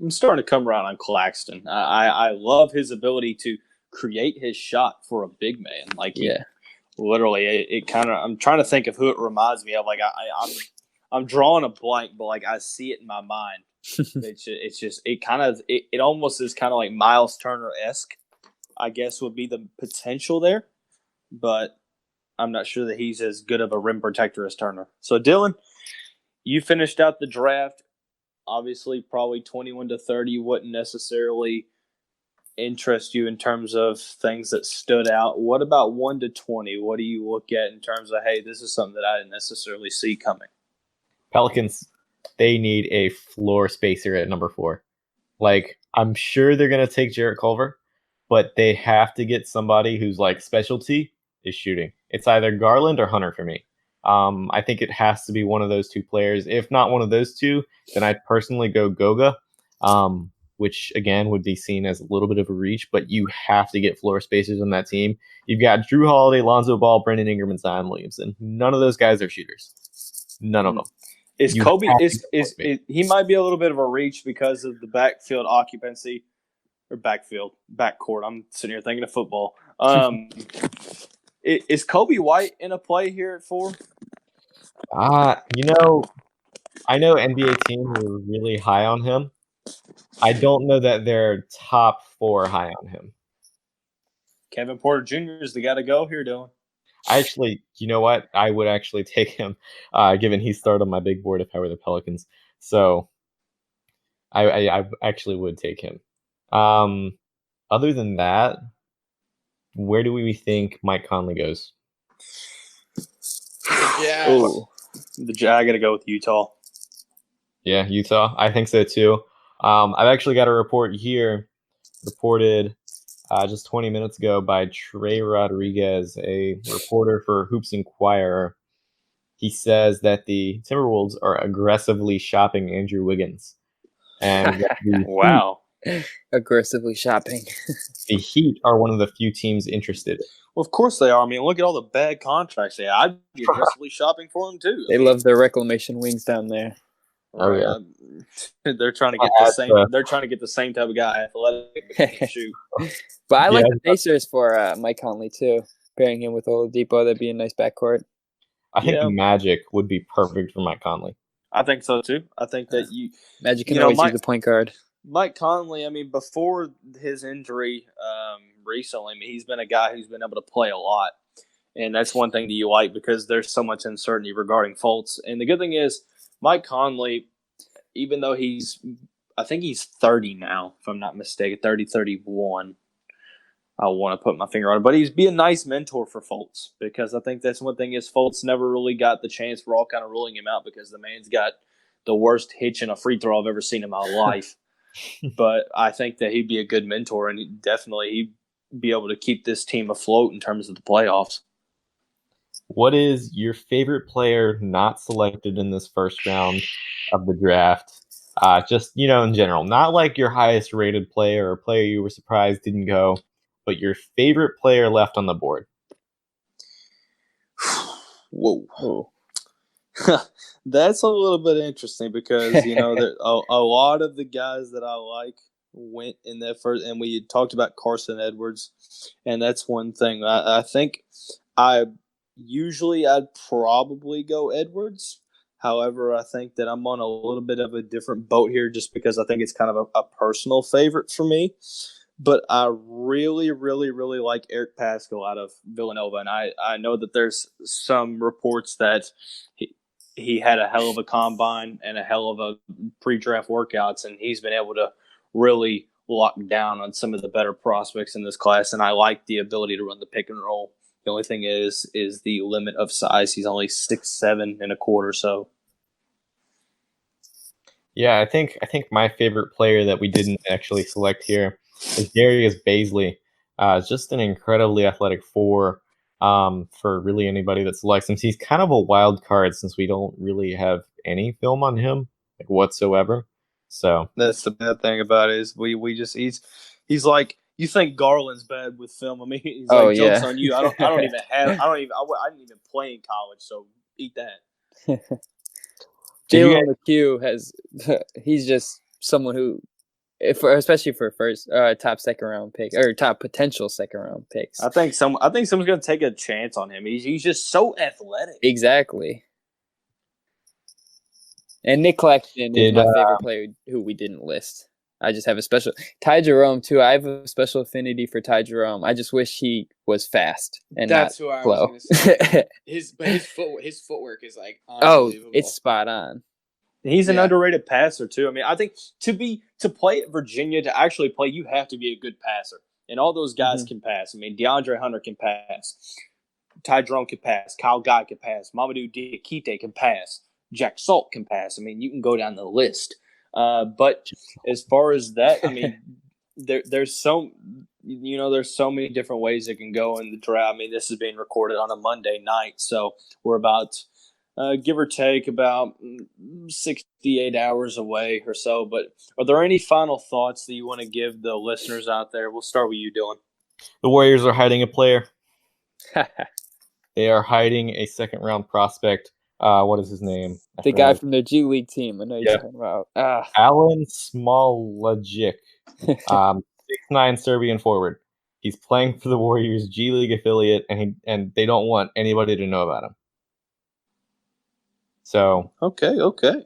I'm starting to come around on Claxton. I love his ability to create his shot for a big man. Like literally, it kind of. I'm trying to think of who it reminds me of. Like I'm drawing a blank, but like I see it in my mind. It almost is kind of like Miles Turner-esque, I guess would be the potential there, but I'm not sure that he's as good of a rim protector as Turner. So Dylan, you finished out the draft. Obviously, probably 21 to 30 wouldn't necessarily interest you in terms of things that stood out. What about 1 to 20? What do you look at in terms of, hey, this is something that I didn't necessarily see coming? Pelicans, they need a floor spacer at number 4. Like, I'm sure they're going to take Jarrett Culver, but they have to get somebody whose like specialty is shooting. It's either Garland or Hunter for me. I think it has to be one of those two players. If not one of those two, then I'd personally go Goga. which again would be seen as a little bit of a reach, but you have to get floor spacers on that team. You've got Drew Holiday, Lonzo Ball, Brandon Ingram, and Zion Williamson. None of those guys are shooters. None of them. Is You Kobe have to is get floor space. he might be a little bit of a reach because of the backfield occupancy or backcourt. I'm sitting here thinking of football. Is Kobe White in a play here at 4? I know NBA teams were really high on him. I don't know that they're top 4 high on him. Kevin Porter Jr. is the guy to go here, Dylan. You know what? I would actually take him, given he started on my big board if I were the Pelicans. So I actually would take him. Other than that, where do we think Mike Conley goes? Yeah. Ooh, I got to go with Utah. Yeah, Utah. I think so too. I've actually got a report here, reported just 20 minutes ago by Trey Rodriguez, a reporter for Hoops Inquirer. He says that the Timberwolves are aggressively shopping Andrew Wiggins. And Wow. Aggressively shopping. The Heat are one of the few teams interested. Well, of course they are. I mean, look at all the bad contracts they have. I'd be aggressively shopping for them too. They love their reclamation wings down there. Oh, yeah. They're trying to get the same. They're trying to get the same type of guy, athletic, shoot. But I like the Pacers for Mike Conley too. Pairing him with Oladipo, that'd be a nice backcourt. I think the Magic would be perfect for Mike Conley. I think so too. I think that Magic can always use a point guard. Mike Conley, I mean, before his injury recently, I mean, he's been a guy who's been able to play a lot. And that's one thing that you like because there's so much uncertainty regarding Fultz. And the good thing is, Mike Conley, even though I think he's 30 now, if I'm not mistaken, 30, 31. I want to put my finger on it. But he's be a nice mentor for Fultz because I think that's one thing is Fultz never really got the chance. We're all kind of ruling him out because the man's got the worst hitch in a free throw I've ever seen in my life. But I think that he'd be a good mentor and he'd be able to keep this team afloat in terms of the playoffs. What is your favorite player not selected in this first round of the draft? Just, in general, not like your highest rated player or a player you were surprised didn't go, but your favorite player left on the board. Whoa. That's a little bit interesting because, there, a lot of the guys that I like went in that first, and we talked about Carson Edwards, and that's one thing. I think I'd probably go Edwards. However, I think that I'm on a little bit of a different boat here just because I think it's kind of a personal favorite for me. But I really, really, really like Eric Paschall out of Villanova. And I know that there's some reports that he had a hell of a combine and a hell of a pre-draft workouts, and he's been able to really lock down on some of the better prospects in this class. And I like the ability to run the pick and roll. The only thing is the limit of size. He's only 6'7" and a quarter, so. Yeah, I think my favorite player that we didn't actually select here is Darius Baisley. Just an incredibly athletic four for really anybody that selects him. He's kind of a wild card since we don't really have any film on him whatsoever. So that's the bad thing about it is we just he's like. You think Garland's bad with film? I mean, he's like, joke's on you. I didn't even play in college, so eat that. Jalen McHugh he's just someone who, especially for first top second round pick or top potential second round picks. I think someone's going to take a chance on him. He's just so athletic. Exactly. And Nick Claxton is my favorite player who we didn't list. I just have a special Ty Jerome too. I have a special affinity for Ty Jerome. I just wish he was fast and that's not who I slow. was going to say. His footwork is like unbelievable. It's spot on. He's an underrated passer too. I mean, I think to play at Virginia, to actually play, you have to be a good passer, and all those guys can pass. I mean, DeAndre Hunter can pass, Ty Jerome can pass, Kyle Guy can pass, Mamadou Diakite can pass, Jack Salt can pass. I mean, you can go down the list. But as far as that, I mean, there's so many different ways it can go in the draft. I mean, this is being recorded on a Monday night, so we're about give or take about 68 hours away or so. But are there any final thoughts that you want to give the listeners out there? We'll start with you, Dylan. The Warriors are hiding a player. They are hiding a second-round prospect. What is his name? The guy from their G League team. I know you're talking about. Alan Smolajic, 6'9" Serbian forward. He's playing for the Warriors G League affiliate, and they don't want anybody to know about him. So okay.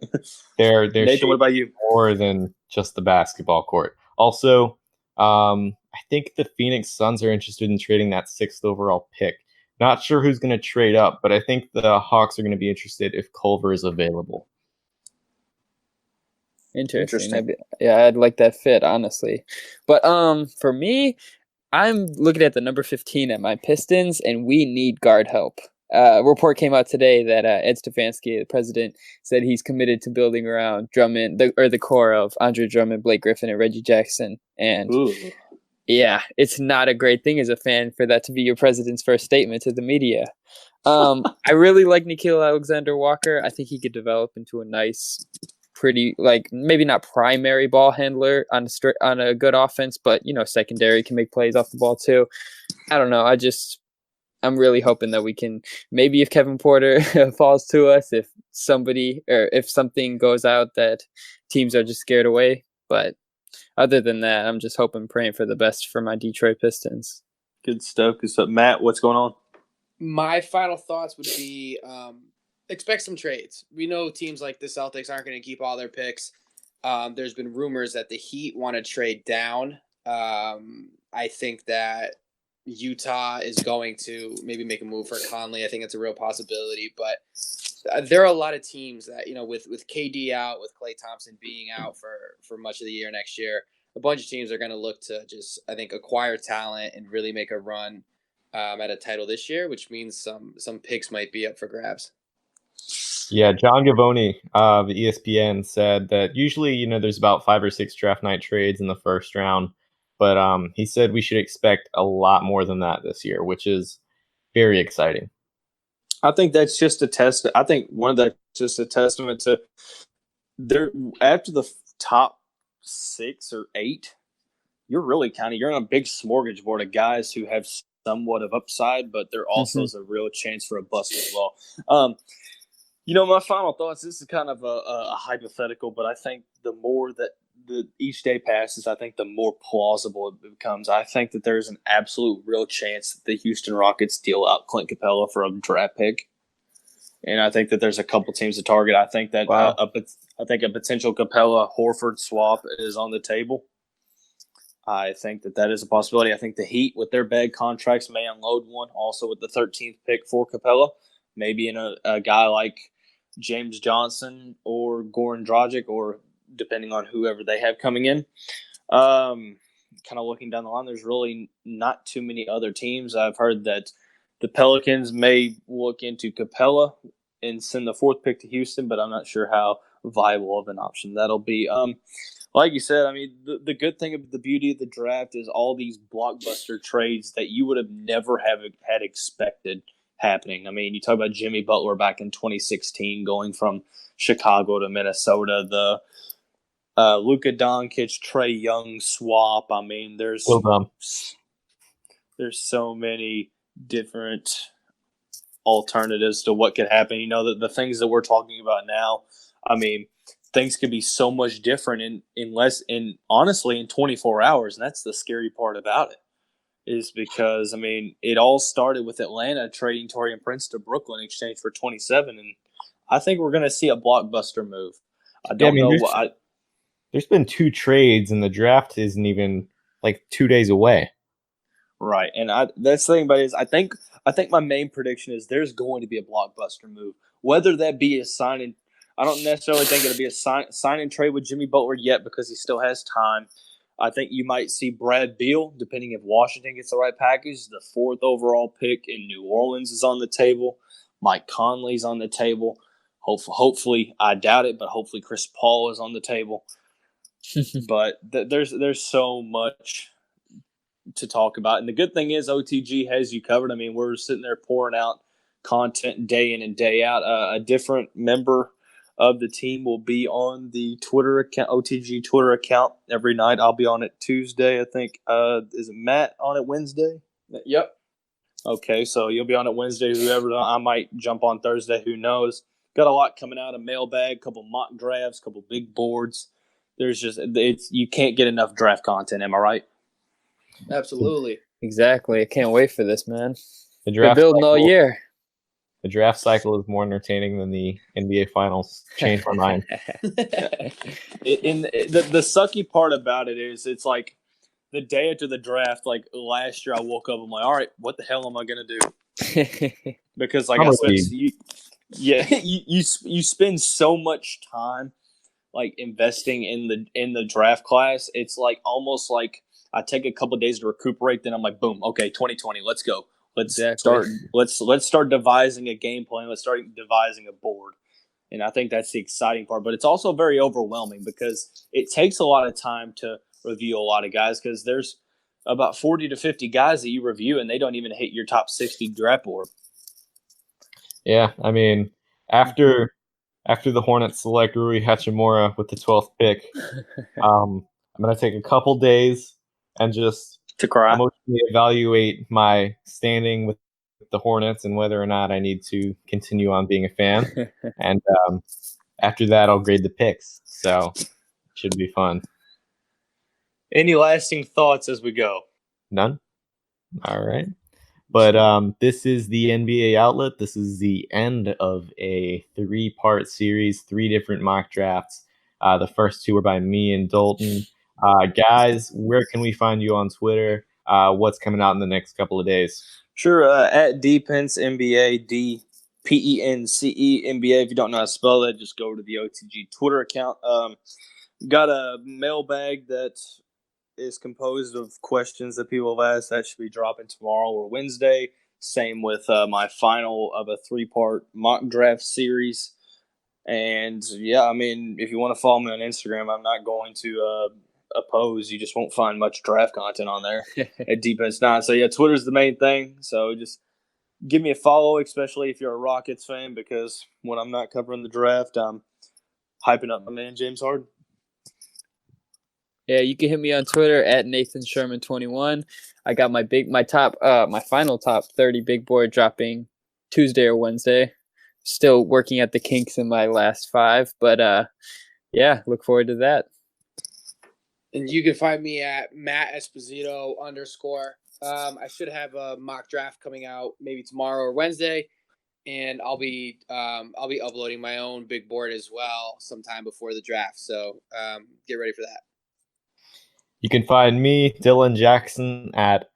They're Nathan, what about you? More than just the basketball court. Also, I think the Phoenix Suns are interested in trading that 6th overall pick. Not sure who's going to trade up, but I think the Hawks are going to be interested if Culver is available. Interesting. Yeah, I'd like that fit, honestly. But for me, I'm looking at the number 15 at my Pistons, and we need guard help. A report came out today that Ed Stefanski, the president, said he's committed to building around Drummond, the core of Andre Drummond, Blake Griffin, and Reggie Jackson. And yeah, it's not a great thing as a fan for that to be your president's first statement to the media. I really like Nickeil Alexander-Walker. I think he could develop into a nice, pretty, like, maybe not primary ball handler on a good offense, but secondary, can make plays off the ball too. I don't know. I'm really hoping that we can, maybe if Kevin Porter falls to us, if something goes out that teams are just scared away. But other than that, I'm just hoping, praying for the best for my Detroit Pistons. Good stuff. Matt, what's going on? My final thoughts would be expect some trades. We know teams like the Celtics aren't going to keep all their picks. There's been rumors that the Heat want to trade down. I think that Utah is going to maybe make a move for Conley. I think it's a real possibility, but there are a lot of teams that, with KD out, with Klay Thompson being out for much of the year next year, a bunch of teams are going to look to just, I think, acquire talent and really make a run at a title this year, which means some picks might be up for grabs. Yeah, John Gavoni of ESPN said that usually, there's about 5 or 6 draft night trades in the first round. But he said we should expect a lot more than that this year, which is very exciting. I think that's just a test. I think just a testament to after the top 6 or 8, you're really you're on a big smorgasbord of guys who have somewhat of upside, but there also is a real chance for a bust as well. My final thoughts, this is kind of a hypothetical, but I think the more that each day passes, I think the more plausible it becomes. I think that there's an absolute real chance that the Houston Rockets deal out Clint Capella for a draft pick. And I think that there's a couple teams to target. I think that a potential Capella Horford swap is on the table. I think that is a possibility. I think the Heat, with their bad contracts, may unload one. Also with the 13th pick for Capella, maybe in a guy like James Johnson or Goran Dragic, or depending on whoever they have coming in. Kind of looking down the line, there's really not too many other teams. I've heard that the Pelicans may look into Capella and send the 4th pick to Houston, but I'm not sure how viable of an option that'll be. Like you said, I mean, the good thing of the beauty of the draft is all these blockbuster trades that you would have never had expected happening. I mean, you talk about Jimmy Butler back in 2016 going from Chicago to Minnesota, the Luka Doncic, Trae Young swap. I mean, there's so many different alternatives to what could happen. The things that we're talking about now, I mean, things could be so much different honestly in 24 hours. And that's the scary part about it, is because, I mean, it all started with Atlanta trading Taurean Prince to Brooklyn in exchange for 27. And I think we're going to see a blockbuster move. I don't know what there's been 2 trades and the draft isn't even like 2 days away. Right. And that's the thing about it is I think my main prediction is there's going to be a blockbuster move, whether that be a signing. I don't necessarily think it'll be a sign and trade with Jimmy Butler yet, because he still has time. I think you might see Brad Beal, depending if Washington gets the right package. The 4th overall pick in New Orleans is on the table. Mike Conley's on the table. Hopefully, I doubt it, but hopefully Chris Paul is on the table. But there's so much to talk about. And the good thing is OTG has you covered. I mean, we're sitting there pouring out content day in and day out. A different member of the team will be on the Twitter account, OTG Twitter account every night. I'll be on it Tuesday, I think. Is it Matt on it Wednesday? Yep. Okay, so you'll be on it Wednesday. Whoever, I might jump on Thursday. Who knows? Got a lot coming out. A mailbag, couple mock drafts, couple big boards. There's just you can't get enough draft content. Am I right? Absolutely. Exactly. I can't wait for this, man. The They're draft building all cycle, year. the draft cycle is more entertaining than the NBA Finals. Changed my mind. The sucky part about it is it's like the day after the draft, like last year, I woke up. I'm like, all right, what the hell am I gonna do? Because like you spend so much time like investing in the draft class. It's like almost like I take a couple of days to recuperate. Then I'm like, boom, okay, 2020, let's go. Let's start devising a game plan. Let's start devising a board. And I think that's the exciting part. But it's also very overwhelming because it takes a lot of time to review a lot of guys because there's about 40 to 50 guys that you review and they don't even hit your top 60 draft board. Yeah, I mean, after the Hornets select Rui Hachimura with the 12th pick, I'm going to take a couple days and just to cry, emotionally evaluate my standing with the Hornets and whether or not I need to continue on being a fan. And after that, I'll grade the picks. So it should be fun. Any lasting thoughts as we go? None? All right. But this is the NBA Outlet. This is the end of a 3-part series, 3 different mock drafts. The first 2 were by me and Dalton. Guys, where can we find you on Twitter? What's coming out in the next couple of days? Sure, at Pence NBA, DPENCE NBA. If you don't know how to spell that, just go to the OTG Twitter account. Got a mailbag that is composed of questions that people have asked. That should be dropping tomorrow or Wednesday. Same with my final of a 3-part mock draft series. And yeah, I mean, if you want to follow me on Instagram, I'm not going to oppose. You just won't find much draft content on there at Defense9. So yeah, Twitter's the main thing. So just give me a follow, especially if you're a Rockets fan, because when I'm not covering the draft, I'm hyping up my man James Harden. Yeah, you can hit me on Twitter at NathanSherman21. I got my final top 30 big board dropping Tuesday or Wednesday. Still working at the kinks in my last 5, but yeah, look forward to that. And you can find me at Matt Esposito _ I should have a mock draft coming out maybe tomorrow or Wednesday, and I'll be uploading my own big board as well sometime before the draft. So get ready for that. You can find me, Dylan Jackson, at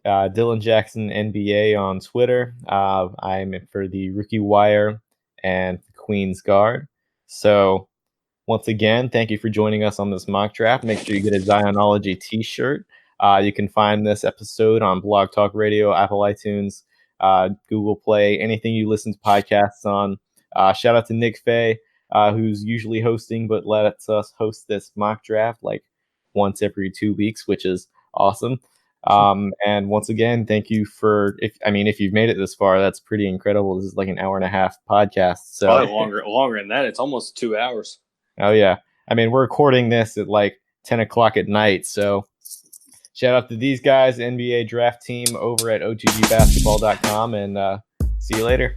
Dylan Jackson NBA on Twitter. I'm for the Rookie Wire and the Queen's Guard. So once again, thank you for joining us on this mock draft. Make sure you get a Zionology t-shirt. You can find this episode on Blog Talk Radio, Apple iTunes, Google Play, anything you listen to podcasts on. Shout out to Nick Fay, who's usually hosting, but lets us host this mock draft like once every 2 weeks, which is awesome. And once again, thank you for, if you've made it this far, that's pretty incredible. This is like an 1.5-hour podcast. So probably longer than that. It's almost 2 hours. Oh yeah. We're recording this at like 10 o'clock at night. So shout out to these guys, NBA draft team over at otgbasketball.com, and see you later.